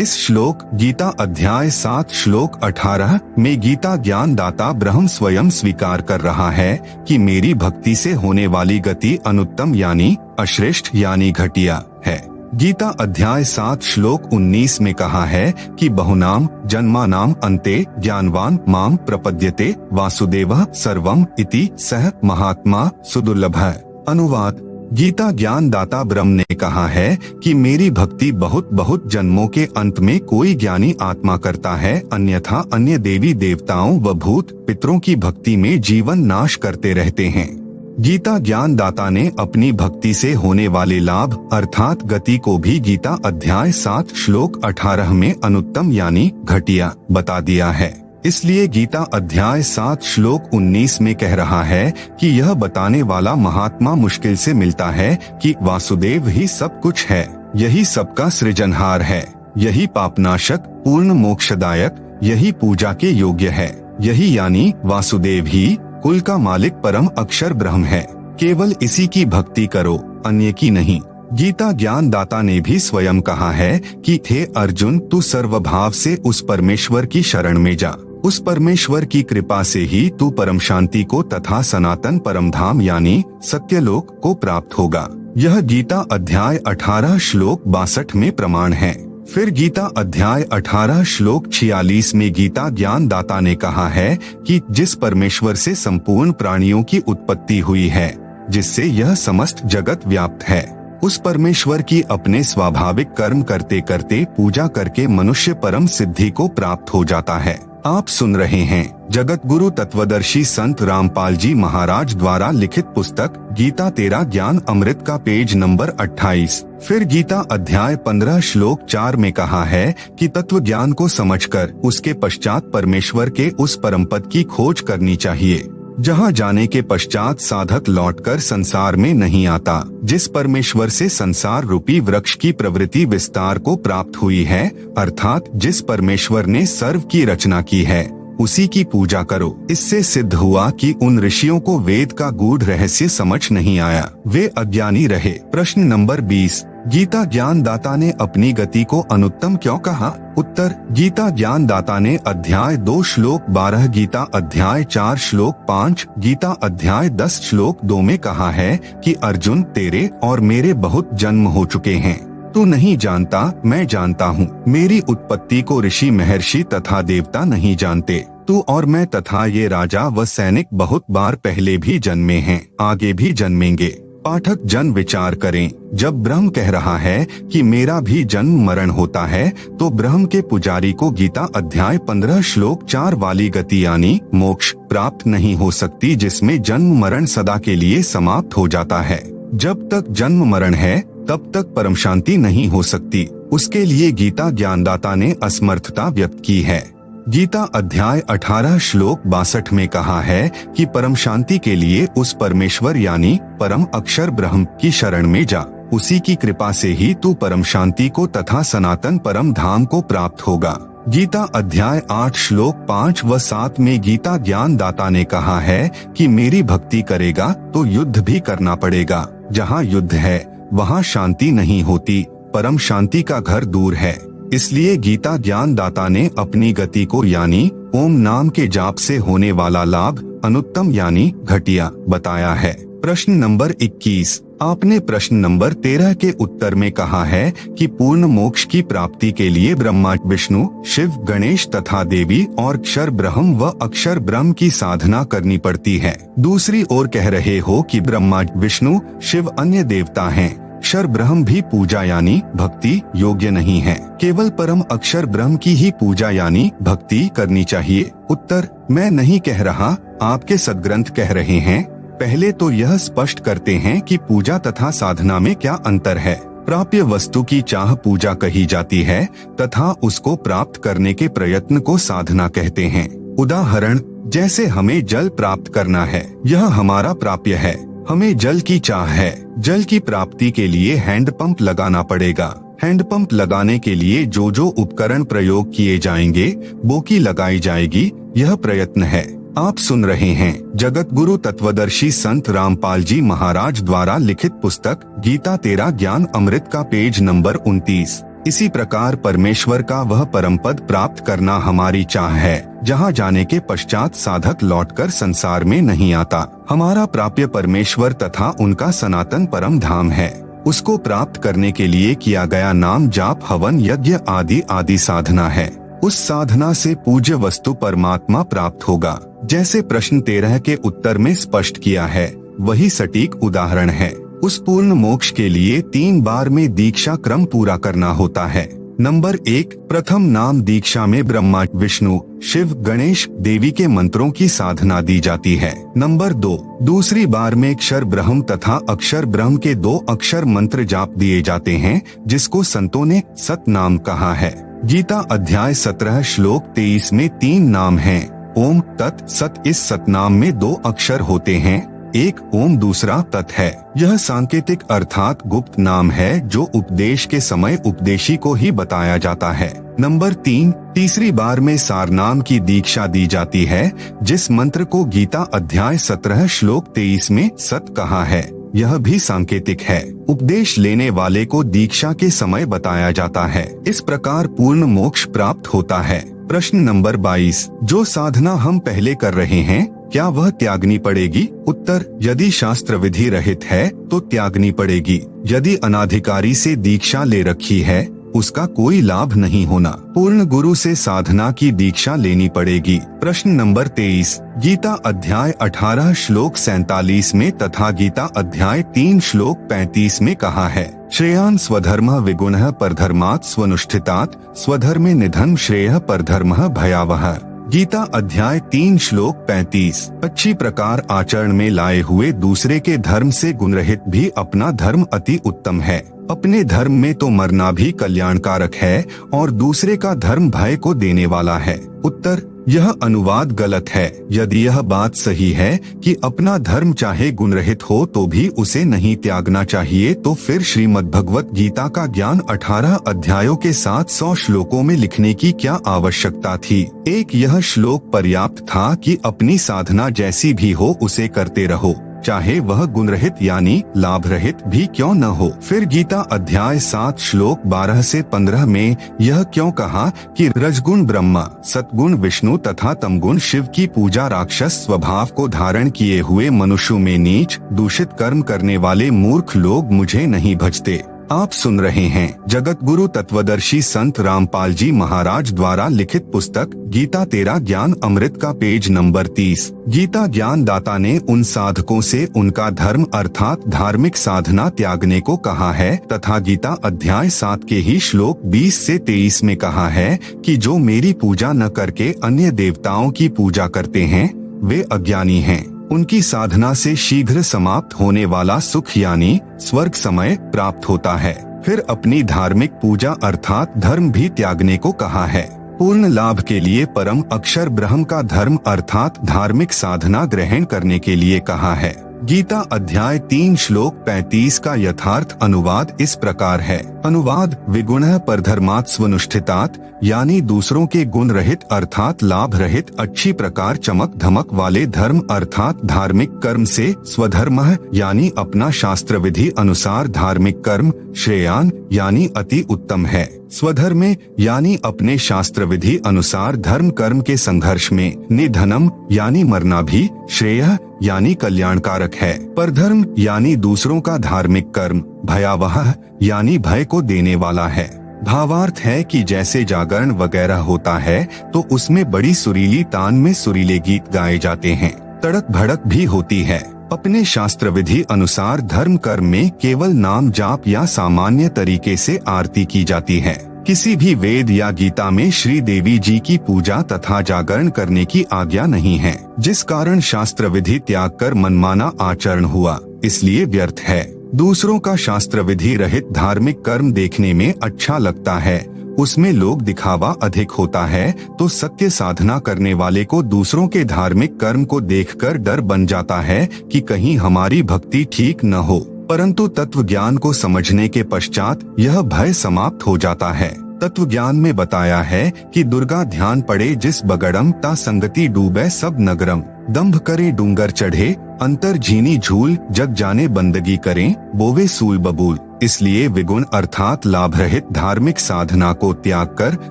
इस श्लोक गीता अध्याय 7 श्लोक 18 में गीता ज्ञान दाता ब्रह्म स्वयं स्वीकार कर रहा है कि मेरी भक्ति से होने वाली गति अनुत्तम यानी अश्रेष्ठ यानी घटिया है। गीता अध्याय 7 श्लोक 19 में कहा है कि बहुनाम जन्मानाम अन्ते ज्ञानवान माम प्रपद्यते वासुदेवः सर्वम इति सह महात्मा सुदुर्लभः। अनुवाद: गीता ज्ञान दाता ब्रह्म ने कहा है कि मेरी भक्ति बहुत बहुत जन्मों के अंत में कोई ज्ञानी आत्मा करता है, अन्यथा अन्य देवी देवताओं व भूत पितरों की भक्ति में जीवन नाश करते रहते हैं। गीता ज्ञान दाता ने अपनी भक्ति से होने वाले लाभ अर्थात गति को भी गीता अध्याय 7 श्लोक 18 में अनुत्तम यानी घटिया बता दिया है। इसलिए गीता अध्याय 7 श्लोक 19 में कह रहा है कि यह बताने वाला महात्मा मुश्किल से मिलता है कि वासुदेव ही सब कुछ है, यही सबका सृजनहार है, यही पापनाशक पूर्ण मोक्षदायक, यही पूजा के योग्य है, यही यानी वासुदेव ही कुल का मालिक परम अक्षर ब्रह्म है। केवल इसी की भक्ति करो, अन्य की नहीं। गीता ज्ञान दाता ने भी स्वयं कहा है कि हे अर्जुन, तू सर्वभाव से उस परमेश्वर की शरण में जा, उस परमेश्वर की कृपा से ही तू परम शांति को तथा सनातन परम धाम यानी सत्यलोक को प्राप्त होगा। यह गीता अध्याय 18 श्लोक 62 में प्रमाण है। फिर गीता अध्याय 18 श्लोक 46 में गीता ज्ञान दाता ने कहा है कि जिस परमेश्वर से संपूर्ण प्राणियों की उत्पत्ति हुई है, जिससे यह समस्त जगत व्याप्त है, उस परमेश्वर की अपने स्वाभाविक कर्म करते करते पूजा करके मनुष्य परम सिद्धि को प्राप्त हो जाता है। आप सुन रहे हैं जगत गुरु तत्वदर्शी संत रामपाल जी महाराज द्वारा लिखित पुस्तक गीता तेरा ज्ञान अमृत का पेज नंबर 28। फिर गीता अध्याय 15 श्लोक 4 में कहा है कि तत्व ज्ञान को समझकर उसके पश्चात परमेश्वर के उस परम पद की खोज करनी चाहिए, जहाँ जाने के पश्चात साधक लौटकर संसार में नहीं आता। जिस परमेश्वर से संसार रूपी वृक्ष की प्रवृत्ति विस्तार को प्राप्त हुई है, अर्थात जिस परमेश्वर ने सर्व की रचना की है, उसी की पूजा करो। इससे सिद्ध हुआ कि उन ऋषियों को वेद का गूढ़ रहस्य समझ नहीं आया, वे अज्ञानी रहे। प्रश्न नंबर 20, गीता ज्ञान दाता ने अपनी गति को अनुत्तम क्यों कहा? उत्तर: गीता ज्ञान दाता ने अध्याय 2 श्लोक 12, गीता अध्याय 4 श्लोक 5, गीता अध्याय 10 श्लोक 2 में कहा है कि अर्जुन, तेरे और मेरे बहुत जन्म हो चुके हैं, तू नहीं जानता, मैं जानता हूँ। मेरी उत्पत्ति को ऋषि महर्षि तथा देवता नहीं जानते। तू और मैं तथा ये राजा व सैनिक बहुत बार पहले भी जन्मे हैं, आगे भी जन्मेंगे। पाठक जन विचार करें, जब ब्रह्म कह रहा है कि मेरा भी जन्म मरण होता है, तो ब्रह्म के पुजारी को गीता अध्याय 15 श्लोक 4 वाली गति यानी मोक्ष प्राप्त नहीं हो सकती, जिसमें जन्म मरण सदा के लिए समाप्त हो जाता है। जब तक जन्म मरण है तब तक परम शांति नहीं हो सकती। उसके लिए गीता ज्ञानदाता ने असमर्थता व्यक्त की है। गीता अध्याय 18 श्लोक 62 में कहा है कि परम शांति के लिए उस परमेश्वर यानी परम अक्षर ब्रह्म की शरण में जा, उसी की कृपा से ही तू परम शांति को तथा सनातन परम धाम को प्राप्त होगा। गीता अध्याय 8 श्लोक 5 व 7 में गीता ज्ञान दाता ने कहा है कि मेरी भक्ति करेगा तो युद्ध भी करना पड़ेगा। जहाँ युद्ध है वहाँ शांति नहीं होती, परम शांति का घर दूर है। इसलिए गीता ज्ञान दाता ने अपनी गति को यानी ओम नाम के जाप से होने वाला लाभ अनुत्तम यानी घटिया बताया है। प्रश्न नंबर 21, आपने प्रश्न नंबर 13 के उत्तर में कहा है कि पूर्ण मोक्ष की प्राप्ति के लिए ब्रह्मा विष्णु शिव गणेश तथा देवी और अक्षर ब्रह्म व अक्षर ब्रह्म की साधना करनी पड़ती है। दूसरी ओर कह रहे हो कि ब्रह्मा विष्णु शिव अन्य देवता हैं, अक्षर ब्रह्म भी पूजा यानी भक्ति योग्य नहीं है, केवल परम अक्षर ब्रह्म की ही पूजा यानी भक्ति करनी चाहिए। उत्तर: मैं नहीं कह रहा, आपके सद्ग्रंथ कह रहे हैं। पहले तो यह स्पष्ट करते हैं कि पूजा तथा साधना में क्या अंतर है। प्राप्य वस्तु की चाह पूजा कही जाती है तथा उसको प्राप्त करने के प्रयत्न को साधना कहते हैं। उदाहरण, जैसे हमें जल प्राप्त करना है, यह हमारा प्राप्य है। हमें जल की चाह है, जल की प्राप्ति के लिए हैंडपंप लगाना पड़ेगा। हैंडपंप लगाने के लिए जो जो उपकरण प्रयोग किए जाएंगे, बोकी लगाई जाएगी, यह प्रयत्न है। आप सुन रहे हैं जगत गुरु तत्वदर्शी संत रामपाल जी महाराज द्वारा लिखित पुस्तक गीता तेरा ज्ञान अमृत का पेज नंबर 29। इसी प्रकार परमेश्वर का वह परम पद प्राप्त करना हमारी चाह है, जहाँ जाने के पश्चात साधक लौटकर संसार में नहीं आता। हमारा प्राप्य परमेश्वर तथा उनका सनातन परम धाम है। उसको प्राप्त करने के लिए किया गया नाम जाप हवन यज्ञ आदि आदि साधना है। उस साधना से पूज्य वस्तु परमात्मा प्राप्त होगा। जैसे प्रश्न 13 के उत्तर में स्पष्ट किया है, वही सटीक उदाहरण है। उस पूर्ण मोक्ष के लिए 3 बार में दीक्षा क्रम पूरा करना होता है। नंबर 1, प्रथम नाम दीक्षा में ब्रह्मा विष्णु शिव गणेश देवी के मंत्रों की साधना दी जाती है। नंबर 2, दूसरी बार में अक्षर ब्रह्म तथा अक्षर ब्रह्म के 2 अक्षर मंत्र जाप दिए जाते हैं, जिसको संतों ने सत नाम कहा है। गीता अध्याय 17 श्लोक 23 में 3 नाम हैं, ओम तत् सत। इस सतनाम में 2 अक्षर होते हैं, एक ओम दूसरा तत् है। यह सांकेतिक अर्थात गुप्त नाम है, जो उपदेश के समय उपदेशी को ही बताया जाता है। नंबर 3, तीसरी बार में सार नाम की दीक्षा दी जाती है, जिस मंत्र को गीता अध्याय 17 श्लोक 23 में सत कहा है। यह भी सांकेतिक है, उपदेश लेने वाले को दीक्षा के समय बताया जाता है। इस प्रकार पूर्ण मोक्ष प्राप्त होता है। प्रश्न नंबर 22, जो साधना हम पहले कर रहे हैं, क्या वह त्यागनी पड़ेगी? उत्तर, यदि शास्त्र विधि रहित है तो त्यागनी पड़ेगी। यदि अनाधिकारी से दीक्षा ले रखी है, उसका कोई लाभ नहीं होना। पूर्ण गुरु से साधना की दीक्षा लेनी पड़ेगी। प्रश्न नंबर 23, गीता अध्याय 18 श्लोक 47 में तथा गीता अध्याय 3 श्लोक 35 में कहा है, श्रेयान् स्वधर्मः विगुणः परधर्मात् स्वनुष्ठितात् स्वधर्मे निधनं श्रेयः परधर्मः भयावहः। गीता अध्याय 3 श्लोक 35। अच्छी प्रकार आचरण में लाए हुए दूसरे के धर्म से गुणरहित भी अपना धर्म अति उत्तम है। अपने धर्म में तो मरना भी कल्याणकारक है और दूसरे का धर्म भय को देने वाला है। उत्तर, यह अनुवाद गलत है। यदि यह बात सही है कि अपना धर्म चाहे गुणरहित हो तो भी उसे नहीं त्यागना चाहिए, तो फिर श्रीमद् भगवत गीता का ज्ञान 18 अध्यायों के 700 श्लोकों में लिखने की क्या आवश्यकता थी? एक यह श्लोक पर्याप्त था कि अपनी साधना जैसी भी हो उसे करते रहो, चाहे वह गुणरहित यानी लाभ रहित भी क्यों न हो। फिर गीता अध्याय 7 श्लोक 12 से 15 में यह क्यों कहा कि रजगुण ब्रह्मा, सतगुण विष्णु तथा तमगुण शिव की पूजा राक्षस स्वभाव को धारण किए हुए मनुष्यों में नीच दूषित कर्म करने वाले मूर्ख लोग मुझे नहीं भजते। आप सुन रहे हैं जगत गुरु तत्वदर्शी संत रामपाल जी महाराज द्वारा लिखित पुस्तक गीता तेरा ज्ञान अमृत का पेज नंबर 30। गीता ज्ञान दाता ने उन साधकों से उनका धर्म अर्थात धार्मिक साधना त्यागने को कहा है तथा गीता अध्याय 7 के ही श्लोक 20 से 23 में कहा है कि जो मेरी पूजा न करके अन्य देवताओं की पूजा करते हैं, वे अज्ञानी हैं। उनकी साधना से शीघ्र समाप्त होने वाला सुख यानी स्वर्ग समय प्राप्त होता है। फिर अपनी धार्मिक पूजा अर्थात धर्म भी त्यागने को कहा है। पूर्ण लाभ के लिए परम अक्षर ब्रह्म का धर्म अर्थात धार्मिक साधना ग्रहण करने के लिए कहा है। गीता अध्याय 3 श्लोक 35 का यथार्थ अनुवाद इस प्रकार है। अनुवाद, विगुणः परधर्मात् स्वनुष्ठितात् यानी दूसरों के गुण रहित अर्थात लाभ रहित अच्छी प्रकार चमक धमक वाले धर्म अर्थात धार्मिक कर्म से, स्वधर्मः यानी अपना शास्त्र विधि अनुसार धार्मिक कर्म, श्रेयान यानी अति उत्तम है, स्वधर्मे यानी अपने शास्त्र विधि अनुसार धर्म कर्म के संघर्ष में, निधनम यानी मरना भी, श्रेयः यानी कल्याणकारक है, परधर्म यानी दूसरों का धार्मिक कर्म, भयावह यानी भय को देने वाला है। भावार्थ है कि जैसे जागरण वगैरह होता है तो उसमें बड़ी सुरीली तान में सुरीले गीत गाए जाते हैं, तड़क भड़क भी होती है। अपने शास्त्र विधि अनुसार धर्म कर्म में केवल नाम जाप या सामान्य तरीके से आरती की जाती है। किसी भी वेद या गीता में श्री देवी जी की पूजा तथा जागरण करने की आज्ञा नहीं है, जिस कारण शास्त्र विधि त्याग कर मनमाना आचरण हुआ, इसलिए व्यर्थ है। दूसरों का शास्त्र विधि रहित धार्मिक कर्म देखने में अच्छा लगता है, उसमें लोग दिखावा अधिक होता है, तो सत्य साधना करने वाले को दूसरों के धार्मिक कर्म को देखकर डर बन जाता है कि कहीं हमारी भक्ति ठीक न हो। परंतु तत्व ज्ञान को समझने के पश्चात यह भय समाप्त हो जाता है। तत्व ज्ञान में बताया है कि दुर्गा ध्यान पड़े जिस बगड़म ता संगति डूबे सब नगरम, दंभ करे डूंगर चढ़े अंतर झीनी झूल, जग जाने बंदगी करें बोवे सूल बबूल। इसलिए विगुण अर्थात लाभ रहित धार्मिक साधना को त्याग कर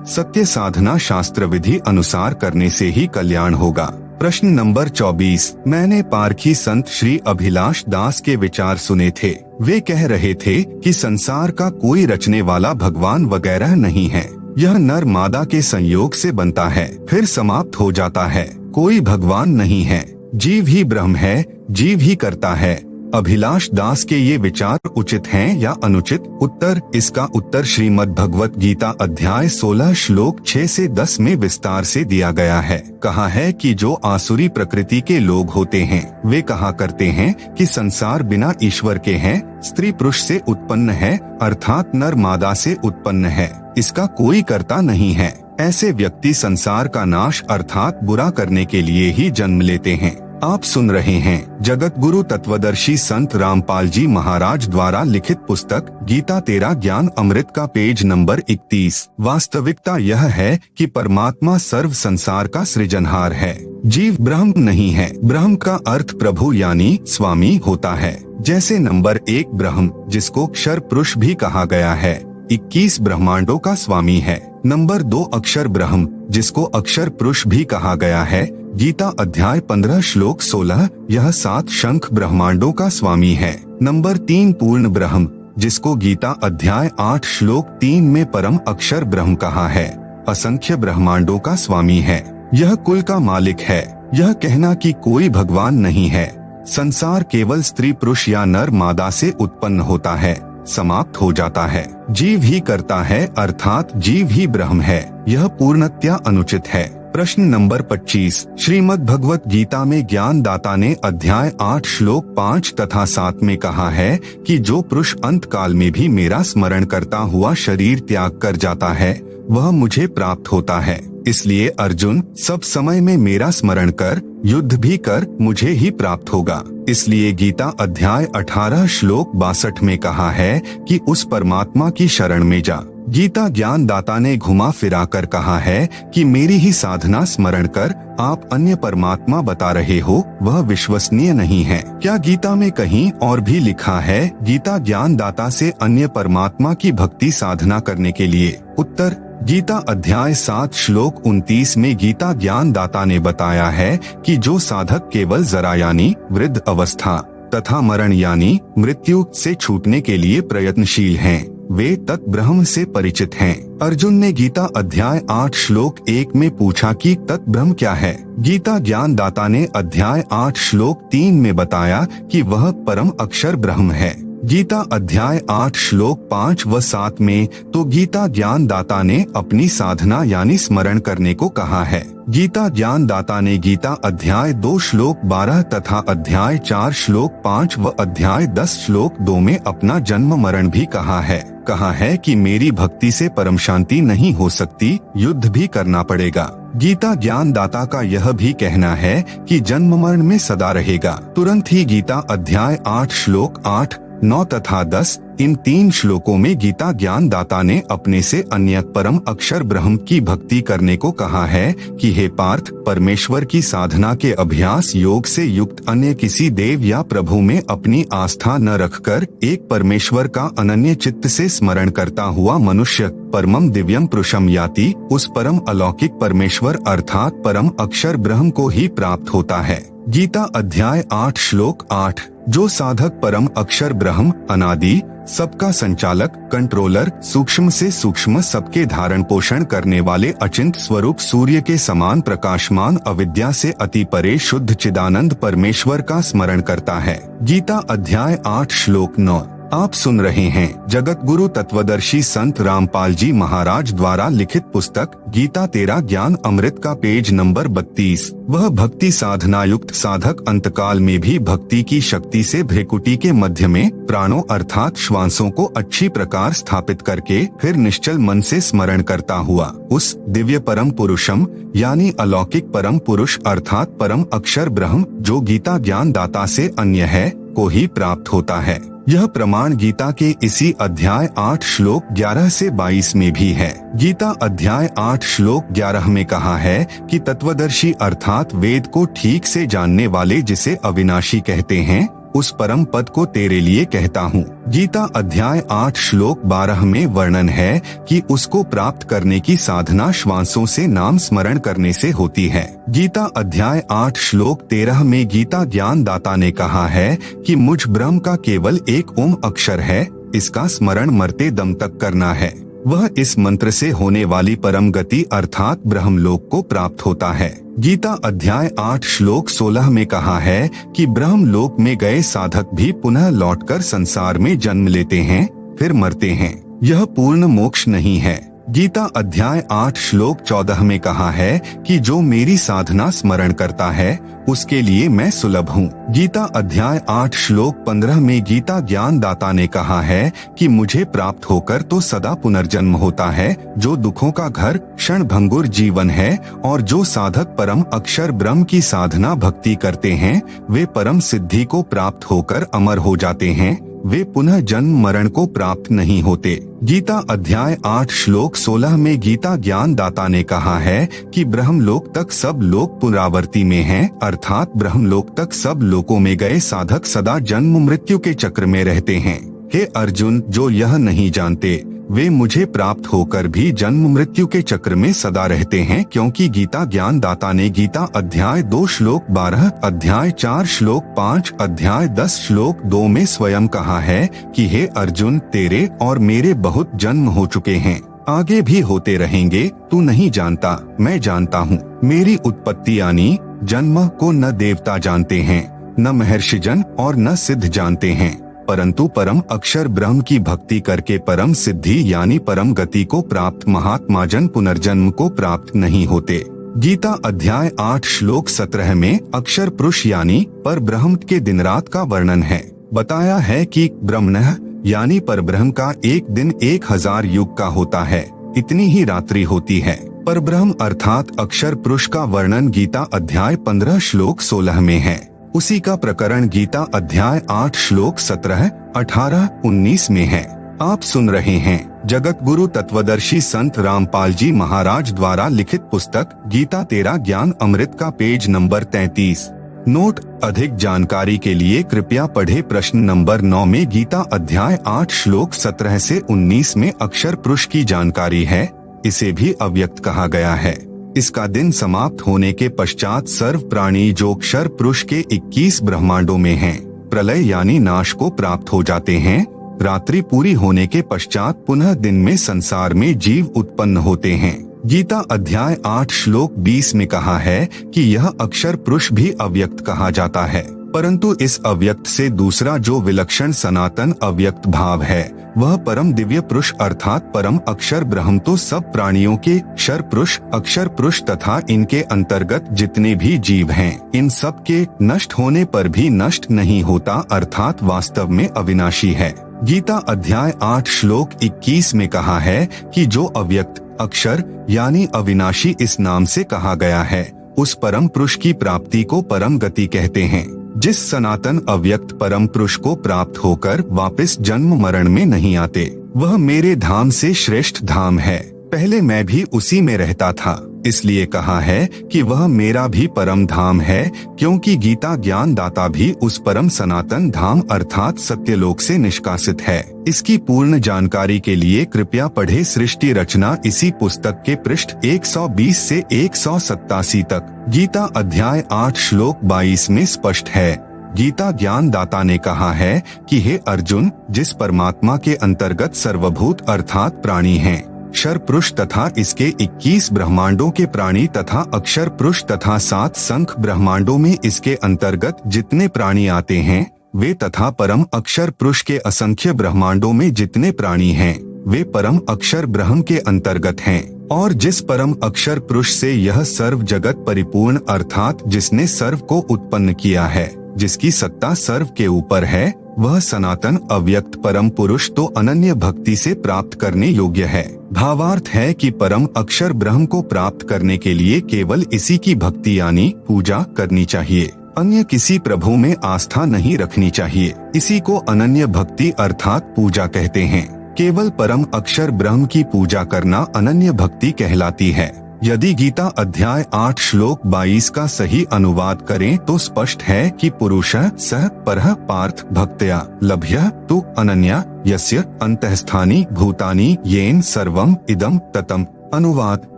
सत्य साधना शास्त्र विधि अनुसार करने से ही कल्याण होगा। प्रश्न नंबर 24, मैंने पारखी संत श्री अभिलाष दास के विचार सुने थे। वे कह रहे थे कि संसार का कोई रचने वाला भगवान वगैरह नहीं है, यह नर मादा के संयोग से बनता है फिर समाप्त हो जाता है, कोई भगवान नहीं है, जीव ही ब्रह्म है, जीव ही करता है। अभिलाष दास के ये विचार उचित हैं या अनुचित? उत्तर, इसका उत्तर श्रीमद् भगवत गीता अध्याय 16 श्लोक 6 से 10 में विस्तार से दिया गया है। कहा है कि जो आसुरी प्रकृति के लोग होते हैं वे कहा करते हैं कि संसार बिना ईश्वर के है, स्त्री पुरुष से उत्पन्न है अर्थात नर मादा से उत्पन्न है, इसका कोई कर्ता नहीं है। ऐसे व्यक्ति संसार का नाश अर्थात बुरा करने के लिए ही जन्म लेते हैं। आप सुन रहे हैं जगत गुरु तत्वदर्शी संत रामपाल जी महाराज द्वारा लिखित पुस्तक गीता तेरा ज्ञान अमृत का पेज नंबर 31। वास्तविकता यह है कि परमात्मा सर्व संसार का सृजनहार है, जीव ब्रह्म नहीं है। ब्रह्म का अर्थ प्रभु यानी स्वामी होता है। जैसे नंबर 1 ब्रह्म जिसको अक्षर पुरुष भी कहा गया है 21 ब्रह्मांडों का स्वामी है। नंबर 2 अक्षर ब्रह्म जिसको अक्षर पुरुष भी कहा गया है, गीता अध्याय 15 श्लोक 16, यह 7 शंख ब्रह्मांडों का स्वामी है। नंबर 3 पूर्ण ब्रह्म जिसको गीता अध्याय 8 श्लोक 3 में परम अक्षर ब्रह्म कहा है, असंख्य ब्रह्मांडों का स्वामी है, यह कुल का मालिक है। यह कहना कि कोई भगवान नहीं है, संसार केवल स्त्री पुरुष या नर मादा से उत्पन्न होता है, समाप्त हो जाता है, जीव ही करता है अर्थात जीव ही ब्रह्म है, यह पूर्णतया अनुचित है। प्रश्न नंबर 25, श्रीमद् भगवत गीता में ज्ञान दाता ने अध्याय 8 श्लोक 5 तथा 7 में कहा है कि जो पुरुष अंत काल में भी मेरा स्मरण करता हुआ शरीर त्याग कर जाता है वह मुझे प्राप्त होता है। इसलिए अर्जुन सब समय में मेरा स्मरण कर, युद्ध भी कर, मुझे ही प्राप्त होगा। इसलिए गीता अध्याय 18 श्लोक 62 में कहा है कि उस परमात्मा की शरण में जा। गीता ज्ञान दाता ने घुमा फिरा कर कहा है कि मेरी ही साधना स्मरण कर आप अन्य परमात्मा बता रहे हो, वह विश्वसनीय नहीं है। क्या गीता में कहीं और भी लिखा है गीता ज्ञान दाता से अन्य परमात्मा की भक्ति साधना करने के लिए? उत्तर, गीता अध्याय 7 श्लोक 29 में गीता ज्ञान दाता ने बताया है कि जो साधक केवल जरा यानी वृद्ध अवस्था तथा मरण यानी मृत्यु से छूटने के लिए प्रयत्नशील हैं, वे तत्ब्रह्म से परिचित हैं। अर्जुन ने गीता अध्याय 8 श्लोक 1 में पूछा कि तत्ब्रह्म क्या है? गीता ज्ञान दाता ने अध्याय 8 श्लोक 3 में बताया कि वह परम अक्षर ब्रह्म है। गीता अध्याय 8 श्लोक 5 व 7 में तो गीता ज्ञान दाता ने अपनी साधना यानी स्मरण करने को कहा है। गीता ज्ञान दाता ने गीता अध्याय 2 श्लोक 12 तथा अध्याय 4 श्लोक 5 व अध्याय 10 श्लोक 2 में अपना जन्म मरण भी कहा है कि मेरी भक्ति से परम शांति नहीं हो सकती, युद्ध भी करना पड़ेगा। गीता ज्ञान दाता का यह भी कहना है कि जन्म मरण में सदा रहेगा। तुरंत ही गीता अध्याय 8 श्लोक 8, 9 तथा 10 इन 3 श्लोकों में गीता ज्ञान दाता ने अपने से अन्य परम अक्षर ब्रह्म की भक्ति करने को कहा है कि हे पार्थ, परमेश्वर की साधना के अभ्यास योग से युक्त अन्य किसी देव या प्रभु में अपनी आस्था न रखकर एक परमेश्वर का अनन्य चित्त से स्मरण करता हुआ मनुष्य परमम दिव्यम पुरुषम याति, उस परम अलौकिक परमेश्वर अर्थात परम अक्षर ब्रह्म को ही प्राप्त होता है। गीता अध्याय 8 श्लोक 8, जो साधक परम अक्षर ब्रह्म अनादि सबका संचालक कंट्रोलर सूक्ष्म से सूक्ष्म सबके धारण पोषण करने वाले अचिंत स्वरूप सूर्य के समान प्रकाशमान अविद्या से अति परे शुद्ध चिदानंद परमेश्वर का स्मरण करता है। गीता अध्याय 8 श्लोक 9। आप सुन रहे हैं जगत गुरु तत्वदर्शी संत रामपाल जी महाराज द्वारा लिखित पुस्तक गीता तेरा ज्ञान अमृत का पेज नंबर 32। वह भक्ति साधना युक्त साधक अंतकाल में भी भक्ति की शक्ति से भ्रेकुटी के मध्य में प्राणों अर्थात श्वासों को अच्छी प्रकार स्थापित करके फिर निश्चल मन से स्मरण करता हुआ उस दिव्य परम पुरुषम यानी अलौकिक परम पुरुष अर्थात परम अक्षर ब्रह्म जो गीता ज्ञान दाता से अन्य है को ही प्राप्त होता है। यह प्रमाण गीता के इसी अध्याय 8 श्लोक 11 से 22 में भी है। गीता अध्याय 8 श्लोक 11 में कहा है कि तत्वदर्शी अर्थात वेद को ठीक से जानने वाले, जिसे अविनाशी कहते हैं, उस परम पद को तेरे लिए कहता हूँ। गीता अध्याय 8 श्लोक 12 में वर्णन है कि उसको प्राप्त करने की साधना श्वासों से नाम स्मरण करने से होती है। गीता अध्याय 8 श्लोक 13 में गीता ज्ञान दाता ने कहा है कि मुझ ब्रह्म का केवल एक ओम अक्षर है, इसका स्मरण मरते दम तक करना है। वह इस मंत्र से होने वाली परम गति अर्थात ब्रह्मलोक को प्राप्त होता है। गीता अध्याय 8 श्लोक 16 में कहा है कि ब्रह्मलोक में गए साधक भी पुनः लौटकर संसार में जन्म लेते हैं, फिर मरते हैं। यह पूर्ण मोक्ष नहीं है। गीता अध्याय 8 श्लोक 14 में कहा है कि जो मेरी साधना स्मरण करता है उसके लिए मैं सुलभ हूँ। गीता अध्याय 8 श्लोक 15 में गीता ज्ञान दाता ने कहा है कि मुझे प्राप्त होकर तो सदा पुनर्जन्म होता है, जो दुखों का घर क्षण भंगुर जीवन है, और जो साधक परम अक्षर ब्रह्म की साधना भक्ति करते हैं वे परम सिद्धि को प्राप्त होकर अमर हो जाते हैं, वे पुनः जन्म मरण को प्राप्त नहीं होते। गीता अध्याय 8 श्लोक 16 में गीता ज्ञान दाता ने कहा है कि ब्रह्मलोक तक सब लोग पुनरावर्ती में हैं, अर्थात ब्रह्मलोक तक सब लोकों में गए साधक सदा जन्म मृत्यु के चक्र में रहते हैं। हे अर्जुन, जो यह नहीं जानते वे मुझे प्राप्त होकर भी जन्म मृत्यु के चक्र में सदा रहते हैं, क्योंकि गीता ज्ञान दाता ने गीता अध्याय 2 श्लोक 12, अध्याय 4 श्लोक 5, अध्याय 10 श्लोक 2 में स्वयं कहा है कि हे अर्जुन, तेरे और मेरे बहुत जन्म हो चुके हैं, आगे भी होते रहेंगे, तू नहीं जानता, मैं जानता हूँ। मेरी उत्पत्ति यानी जन्म को न देवता जानते हैं, न महर्षिजन और न सिद्ध जानते हैं, परंतु परम अक्षर ब्रह्म की भक्ति करके परम सिद्धि यानी परम गति को प्राप्त महात्मा जन पुनर्जन्म को प्राप्त नहीं होते। गीता अध्याय 8 श्लोक 17 में अक्षर पुरुष यानी पर ब्रह्म के दिन रात का वर्णन है। बताया है कि ब्रह्मणः यानी पर ब्रह्म का एक दिन 1000 युग का होता है, इतनी ही रात्रि होती है। पर ब्रह्म अर्थात अक्षर पुरुष का वर्णन गीता अध्याय 15 श्लोक 16 में है। उसी का प्रकरण गीता अध्याय 8 श्लोक 17, 18, 19 में है। आप सुन रहे हैं जगत गुरु तत्वदर्शी संत रामपाल जी महाराज द्वारा लिखित पुस्तक गीता तेरा ज्ञान अमृत का पेज नंबर 33। नोट: अधिक जानकारी के लिए कृपया पढ़े प्रश्न नंबर 9 में गीता अध्याय 8 श्लोक 17 से 19 में अक्षर पुरुष की जानकारी है। इसे भी अव्यक्त कहा गया है। इसका दिन समाप्त होने के पश्चात सर्व प्राणी जो अक्षर पुरुष के 21 ब्रह्मांडों में हैं, प्रलय यानी नाश को प्राप्त हो जाते हैं। रात्रि पूरी होने के पश्चात पुनः दिन में संसार में जीव उत्पन्न होते हैं। गीता अध्याय 8 श्लोक 20 में कहा है कि यह अक्षर पुरुष भी अव्यक्त कहा जाता है, परंतु इस अव्यक्त से दूसरा जो विलक्षण सनातन अव्यक्त भाव है वह परम दिव्य पुरुष अर्थात परम अक्षर ब्रह्म तो सब प्राणियों के अक्षर पुरुष तथा इनके अंतर्गत जितने भी जीव हैं, इन सब के नष्ट होने पर भी नष्ट नहीं होता, अर्थात वास्तव में अविनाशी है। गीता अध्याय 8 श्लोक 21 में कहा है कि जो अव्यक्त अक्षर यानी अविनाशी इस नाम से कहा गया है, उस परम पुरुष की प्राप्ति को परम गति कहते हैं। जिस सनातन अव्यक्त परम पुरुष को प्राप्त होकर वापस जन्म मरण में नहीं आते, वह मेरे धाम से श्रेष्ठ धाम है। पहले मैं भी उसी में रहता था, इसलिए कहा है कि वह मेरा भी परम धाम है, क्योंकि गीता ज्ञान दाता भी उस परम सनातन धाम अर्थात सत्यलोक से निष्कासित है। इसकी पूर्ण जानकारी के लिए कृपया पढ़े सृष्टि रचना इसी पुस्तक के पृष्ठ 120 से 187 तक। गीता अध्याय 8 श्लोक 22 में स्पष्ट है। गीता ज्ञान दाता ने कहा है कि हे अर्जुन, जिस परमात्मा के अंतर्गत सर्वभूत अर्थात प्राणी हैं, अक्षर पुरुष तथा इसके 21 ब्रह्मांडों के प्राणी तथा अक्षर पुरुष तथा 7 संख ब्रह्मांडों में इसके अंतर्गत जितने प्राणी आते हैं वे तथा परम अक्षर पुरुष के असंख्य ब्रह्मांडों में जितने प्राणी हैं वे परम अक्षर ब्रह्म के अंतर्गत हैं। और जिस परम अक्षर पुरुष से यह सर्व जगत परिपूर्ण अर्थात जिसने सर्व को उत्पन्न किया है, जिसकी सत्ता सर्व के ऊपर है, वह सनातन अव्यक्त परम पुरुष तो अनन्य भक्ति से प्राप्त करने योग्य है। भावार्थ है कि परम अक्षर ब्रह्म को प्राप्त करने के लिए केवल इसी की भक्ति यानी पूजा करनी चाहिए। अन्य किसी प्रभु में आस्था नहीं रखनी चाहिए। इसी को अनन्य भक्ति अर्थात पूजा कहते हैं। केवल परम अक्षर ब्रह्म की पूजा करना अनन्य भक्ति कहलाती है। यदि गीता अध्याय 8 श्लोक 22 का सही अनुवाद करें तो स्पष्ट है कि पुरुषः सः परः पार्थ भक्त्या लभ्यः तु अनन्या यस्य अंतःस्थानि भूतानि येन सर्वम इदम ततम। अनुवाद: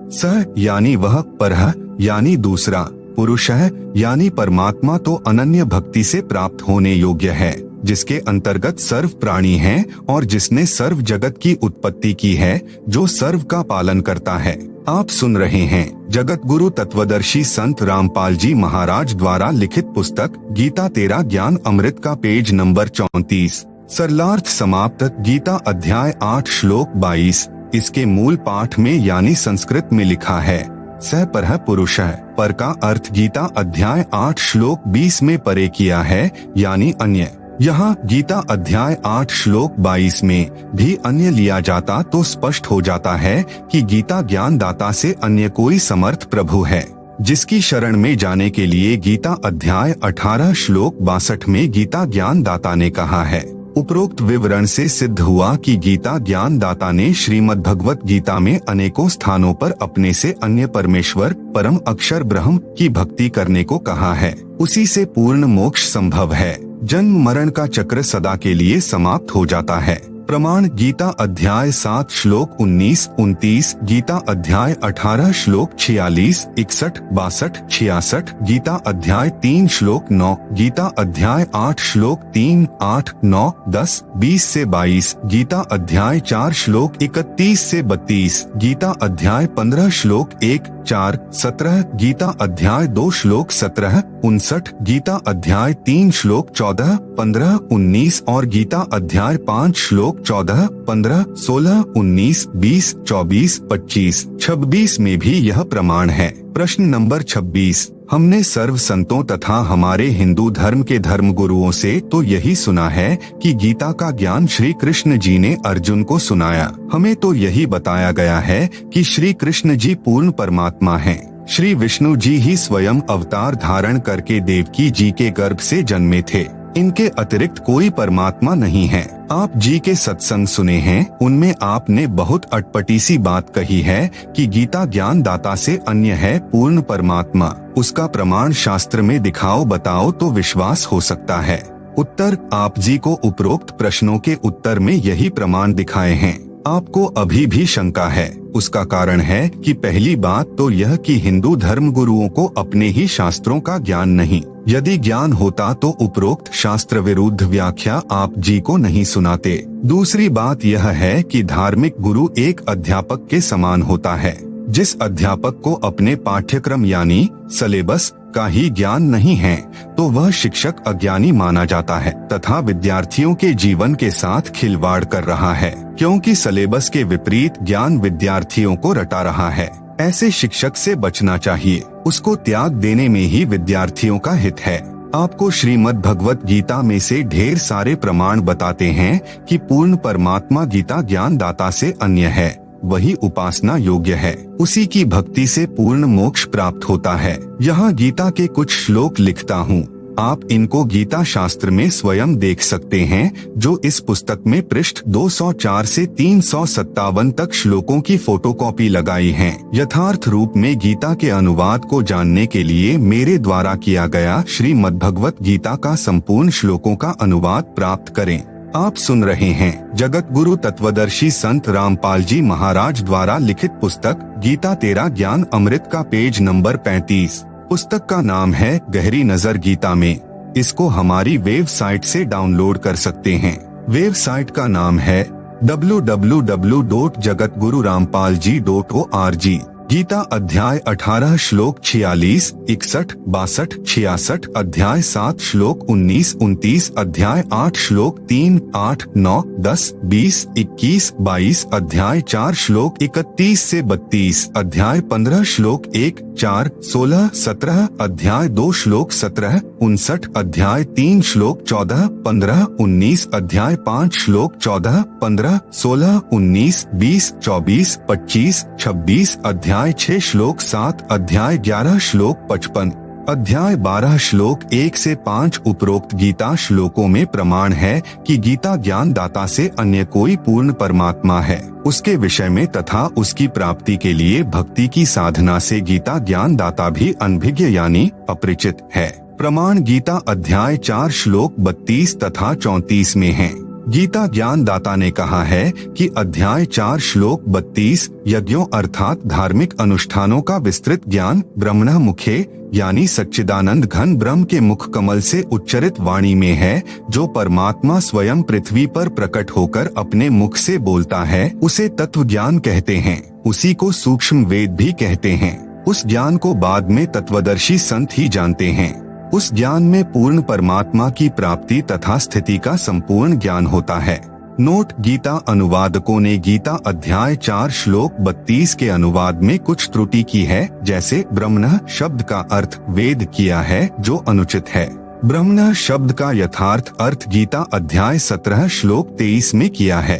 सः यानी वह, परः यानी दूसरा, पुरुषः यानी परमात्मा तो अनन्य भक्ति से प्राप्त होने योग्य है, जिसके अंतर्गत सर्व प्राणी हैं और जिसने सर्व जगत की उत्पत्ति की है, जो सर्व का पालन करता है। आप सुन रहे हैं जगत गुरु तत्वदर्शी संत रामपाल जी महाराज द्वारा लिखित पुस्तक गीता तेरा ज्ञान अमृत का पेज नंबर 34। सरलार्थ समाप्त। गीता अध्याय 8 श्लोक 22। इसके मूल पाठ में यानी संस्कृत में लिखा है सह परः पुरुषः। पर का अर्थ गीता अध्याय 8 श्लोक 20 में परे किया है, यानी अन्य। यहाँ गीता अध्याय 8 श्लोक 22 में भी अन्य लिया जाता तो स्पष्ट हो जाता है कि गीता ज्ञान दाता से अन्य कोई समर्थ प्रभु है, जिसकी शरण में जाने के लिए गीता अध्याय 18 श्लोक 62 में गीता ज्ञान दाता ने कहा है। उपरोक्त विवरण से सिद्ध हुआ कि गीता ज्ञान दाता ने श्रीमद् भगवत गीता में अनेकों स्थानों पर अपने से अन्य परमेश्वर परम अक्षर ब्रह्म की भक्ति करने को कहा है। उसी से पूर्ण मोक्ष संभव है। जन्म मरण का चक्र सदा के लिए समाप्त हो जाता है। प्रमाण: गीता अध्याय 7 श्लोक 19-29, गीता अध्याय 18 श्लोक 46, 61, 62, 66, गीता अध्याय 3 श्लोक 9, गीता अध्याय 8 श्लोक 3, 8, 9, 10, 20 से 22, गीता अध्याय 4 श्लोक 31 से 32, गीता अध्याय 15 श्लोक 1, 4, 17, गीता अध्याय 2 श्लोक 17, 59, गीता अध्याय 3 श्लोक 14, 15, 19 और गीता अध्याय 5 श्लोक 14, 15, 16, 19, 20, 24, 25, 26 में भी यह प्रमाण है। प्रश्न नंबर 26। हमने सर्व संतों तथा हमारे हिंदू धर्म के धर्म गुरुओं से तो यही सुना है कि गीता का ज्ञान श्री कृष्ण जी ने अर्जुन को सुनाया। हमें तो यही बताया गया है कि श्री कृष्ण जी पूर्ण परमात्मा हैं। श्री विष्णु जी ही स्वयं अवतार धारण करके देवकी जी के गर्भ से जन्मे थे। इनके अतिरिक्त कोई परमात्मा नहीं है। आप जी के सत्संग सुने हैं, उनमें आपने बहुत अटपटी सी बात कही है कि गीता ज्ञान दाता से अन्य है पूर्ण परमात्मा। उसका प्रमाण शास्त्र में दिखाओ, बताओ तो विश्वास हो सकता है। उत्तर: आप जी को उपरोक्त प्रश्नों के उत्तर में यही प्रमाण दिखाए हैं। आपको अभी भी शंका है, उसका कारण है कि पहली बात तो यह कि हिंदू धर्म गुरुओं को अपने ही शास्त्रों का ज्ञान नहीं। यदि ज्ञान होता तो उपरोक्त शास्त्र विरुद्ध व्याख्या आप जी को नहीं सुनाते। दूसरी बात यह है कि धार्मिक गुरु एक अध्यापक के समान होता है। जिस अध्यापक को अपने पाठ्यक्रम यानी सिलेबस का ही ज्ञान नहीं है तो वह शिक्षक अज्ञानी माना जाता है तथा विद्यार्थियों के जीवन के साथ खिलवाड़ कर रहा है, क्योंकि सिलेबस के विपरीत ज्ञान विद्यार्थियों को रटा रहा है। ऐसे शिक्षक से बचना चाहिए। उसको त्याग देने में ही विद्यार्थियों का हित है। आपको श्रीमद् भगवत गीता में से ढेर सारे प्रमाण बताते हैं कि पूर्ण परमात्मा गीता ज्ञान दाता से अन्य है, वही उपासना योग्य है। उसी की भक्ति से पूर्ण मोक्ष प्राप्त होता है। यहाँ गीता के कुछ श्लोक लिखता हूँ, आप इनको गीता शास्त्र में स्वयं देख सकते हैं, जो इस पुस्तक में पृष्ठ 204 से 357 तक श्लोकों की फोटोकॉपी लगाई है। यथार्थ रूप में गीता के अनुवाद को जानने के लिए मेरे द्वारा किया गया श्रीमद् भगवत गीता का संपूर्ण श्लोकों का अनुवाद प्राप्त करें। आप सुन रहे हैं जगत गुरु तत्वदर्शी संत रामपाल जी महाराज द्वारा लिखित पुस्तक गीता तेरा ज्ञान अमृत का पेज नंबर 35। पुस्तक का नाम है गहरी नजर गीता में। इसको हमारी वेबसाइट से डाउनलोड कर सकते हैं। वेबसाइट का नाम है www.jagatgururampalji.org। गीता अध्याय 18 श्लोक 46, 61, 62, 66, अध्याय 7 श्लोक 19, 29, अध्याय 8 श्लोक 3, 8, 9, 10, 20, 21, 22, अध्याय 4 श्लोक 31 से 32, अध्याय 15 श्लोक 1, 4, 16, 17, अध्याय 2 श्लोक 17, 59, अध्याय 3 श्लोक 14, 15, 19, अध्याय 5 श्लोक 14, 15, 16, 19, 20, 24, 25, 26, अध्याय 6 श्लोक 7, अध्याय 11 श्लोक 55, अध्याय 12 श्लोक 1 से 5 उपरोक्त गीता श्लोकों में प्रमाण है कि गीता ज्ञान दाता से अन्य कोई पूर्ण परमात्मा है, उसके विषय में तथा उसकी प्राप्ति के लिए भक्ति की साधना से गीता ज्ञान दाता भी अनभिज्ञ यानी अपरिचित है। प्रमाण गीता अध्याय 4 श्लोक 32 तथा 34 में है। गीता ज्ञान दाता ने कहा है कि अध्याय 4 श्लोक 32 यज्ञों अर्थात धार्मिक अनुष्ठानों का विस्तृत ज्ञान ब्रह्मणः मुखे यानी सच्चिदानंद घन ब्रह्म के मुख कमल से उच्चरित वाणी में है, जो परमात्मा स्वयं पृथ्वी पर प्रकट होकर अपने मुख से बोलता है, उसे तत्व ज्ञान कहते हैं। उसी को सूक्ष्म वेद भी कहते हैं। उस ज्ञान को बाद में तत्वदर्शी संत ही जानते हैं। उस ज्ञान में पूर्ण परमात्मा की प्राप्ति तथा स्थिति का संपूर्ण ज्ञान होता है। नोट: गीता अनुवादकों ने गीता अध्याय 4 श्लोक 32 के अनुवाद में कुछ त्रुटि की है, जैसे ब्रह्मणः शब्द का अर्थ वेद किया है, जो अनुचित है। ब्रह्मणः शब्द का यथार्थ अर्थ गीता अध्याय 17 श्लोक 23 में किया है।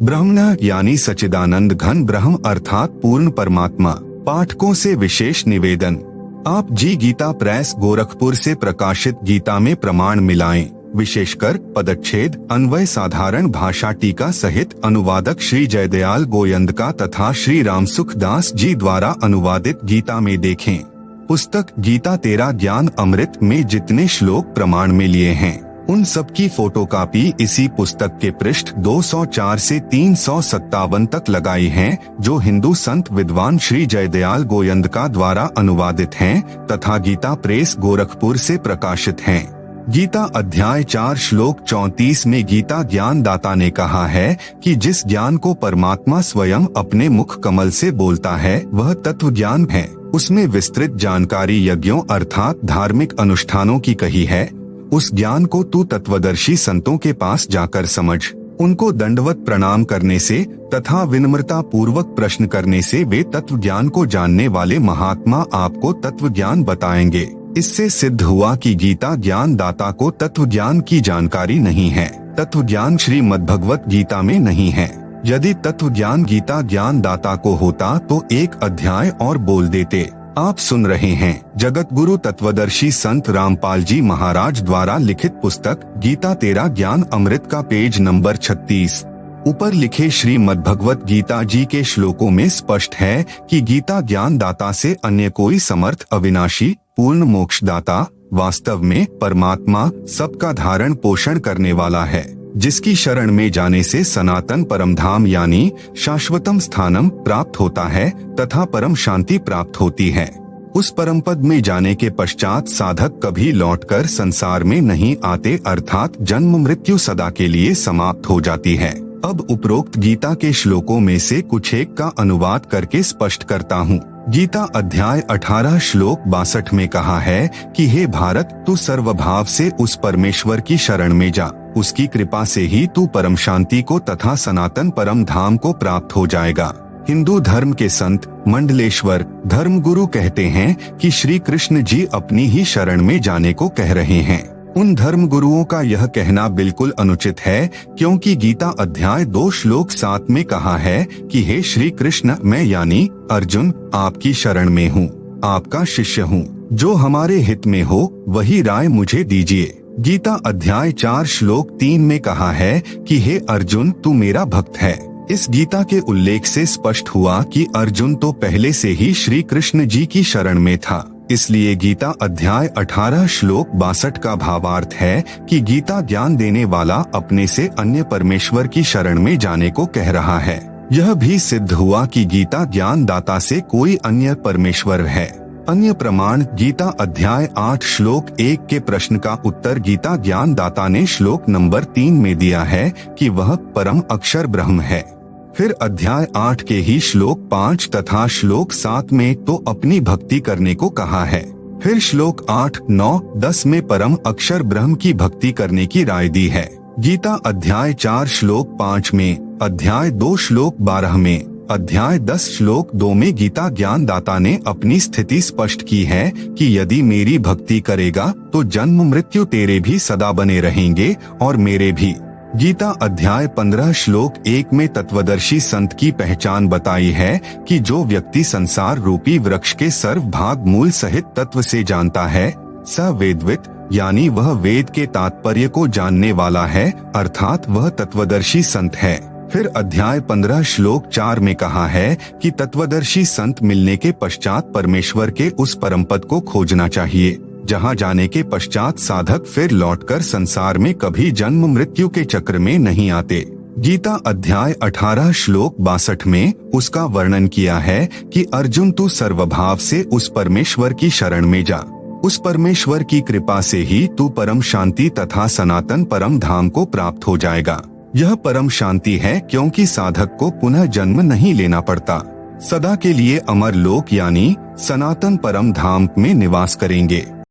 ब्रह्मणः यानी सच्चिदानंद घन ब्रह्म अर्थात पूर्ण परमात्मा। पाठकों से विशेष निवेदन: आप जी गीता प्रेस गोरखपुर से प्रकाशित गीता में प्रमाण मिलाएं, विशेषकर पदच्छेद अन्वय साधारण भाषा टीका सहित अनुवादक श्री जयदयाल गोयंद का तथा श्री रामसुख दास जी द्वारा अनुवादित गीता में देखें। पुस्तक गीता तेरा ज्ञान अमृत में जितने श्लोक प्रमाण में लिए हैं, उन सब की फोटोकॉपी इसी पुस्तक के पृष्ठ 204 से 357 तक लगाई हैं, जो हिंदू संत विद्वान श्री जयदयाल गोयंद का द्वारा अनुवादित हैं तथा गीता प्रेस गोरखपुर से प्रकाशित हैं। गीता अध्याय 4 श्लोक 34 में गीता ज्ञान दाता ने कहा है कि जिस ज्ञान को परमात्मा स्वयं अपने मुख कमल से बोलता है वह तत्व ज्ञान है। उसमें विस्तृत जानकारी यज्ञों अर्थात धार्मिक अनुष्ठानों की कही है। उस ज्ञान को तू तत्वदर्शी संतों के पास जाकर समझ। उनको दंडवत प्रणाम करने से तथा विनम्रता पूर्वक प्रश्न करने से वे तत्व ज्ञान को जानने वाले महात्मा आपको तत्व ज्ञान बताएंगे। इससे सिद्ध हुआ कि गीता ज्ञान दाता को तत्व ज्ञान की जानकारी नहीं है। तत्व ज्ञान श्रीमद्भगवत गीता में नहीं है। यदि तत्व ज्ञान गीता ज्ञान दाता को होता तो एक अध्याय और बोल देते। आप सुन रहे हैं जगत गुरु तत्वदर्शी संत रामपाल जी महाराज द्वारा लिखित पुस्तक गीता तेरा ज्ञान अमृत का पेज नंबर 36। ऊपर लिखे श्रीमद्भगवत गीता जी के श्लोकों में स्पष्ट है कि गीता ज्ञान दाता से अन्य कोई समर्थ अविनाशी पूर्ण मोक्षदाता वास्तव में परमात्मा सबका धारण पोषण करने वाला है, जिसकी शरण में जाने से सनातन परमधाम यानी शाश्वतम स्थानम प्राप्त होता है तथा परम शांति प्राप्त होती है। उस परम पद में जाने के पश्चात साधक कभी लौटकर संसार में नहीं आते, अर्थात जन्म मृत्यु सदा के लिए समाप्त हो जाती है। अब उपरोक्त गीता के श्लोकों में से कुछ एक का अनुवाद करके स्पष्ट करता हूँ। गीता अध्याय 18 श्लोक 62 में कहा है कि हे भारत, तू सर्वभाव से उस परमेश्वर की शरण में जा, उसकी कृपा से ही तू परम शांति को तथा सनातन परम धाम को प्राप्त हो जाएगा। हिंदू धर्म के संत मंडलेश्वर धर्मगुरु कहते हैं कि श्री कृष्ण जी अपनी ही शरण में जाने को कह रहे हैं। उन धर्म गुरुओं का यह कहना बिल्कुल अनुचित है, क्योंकि गीता अध्याय 2 श्लोक 7 में कहा है कि हे श्री कृष्ण, मैं यानी अर्जुन आपकी शरण में हूँ, आपका शिष्य हूँ, जो हमारे हित में हो वही राय मुझे दीजिए। गीता अध्याय 4 श्लोक 3 में कहा है कि हे अर्जुन, तू मेरा भक्त है। इस गीता के उल्लेख से स्पष्ट हुआ कि अर्जुन तो पहले से ही श्री कृष्ण जी की शरण में था। इसलिए गीता अध्याय 18 श्लोक 62 का भावार्थ है कि गीता ज्ञान देने वाला अपने से अन्य परमेश्वर की शरण में जाने को कह रहा है। यह भी सिद्ध हुआ कि गीता ज्ञान दाता से कोई अन्य परमेश्वर है। अन्य प्रमाण गीता अध्याय 8 श्लोक 1 के प्रश्न का उत्तर गीता ज्ञान दाता ने श्लोक नंबर 3 में दिया है कि वह परम अक्षर ब्रह्म है। फिर अध्याय 8 के ही श्लोक 5 तथा श्लोक 7 में तो अपनी भक्ति करने को कहा है। फिर श्लोक 8, 9, 10 में परम अक्षर ब्रह्म की भक्ति करने की राय दी है। गीता अध्याय 4 श्लोक 5 में, अध्याय 2 श्लोक 12 में, अध्याय 10 श्लोक 2 में गीता ज्ञान दाता ने अपनी स्थिति स्पष्ट की है कि यदि मेरी भक्ति करेगा तो जन्म मृत्यु तेरे भी सदा बने रहेंगे और मेरे भी। गीता अध्याय 15 श्लोक 1 में तत्वदर्शी संत की पहचान बताई है कि जो व्यक्ति संसार रूपी वृक्ष के सर्वभाग मूल सहित तत्व से जानता है, स वेदवित, यानी वह वेद के तात्पर्य को जानने वाला है, अर्थात वह तत्वदर्शी संत है। फिर अध्याय 15 श्लोक 4 में कहा है कि तत्वदर्शी संत मिलने के पश्चात परमेश्वर के उस परम पद को खोजना चाहिए, जहां जाने के पश्चात साधक फिर लौटकर संसार में कभी जन्म मृत्यु के चक्र में नहीं आते। गीता अध्याय 18 श्लोक 62 में उसका वर्णन किया है कि अर्जुन तू सर्वभाव से उस परमेश्वर की शरण में जा। उस परमेश्वर की कृपा से ही तू परम शांति तथा सनातन परम धाम को प्राप्त हो जाएगा। यह परम शांति है क्योंकि साधक को पुनः जन्म नहीं लेना पड़ता, सदा के लिए अमर लोक यानी सनातन परम धाम में निवास करेंगे।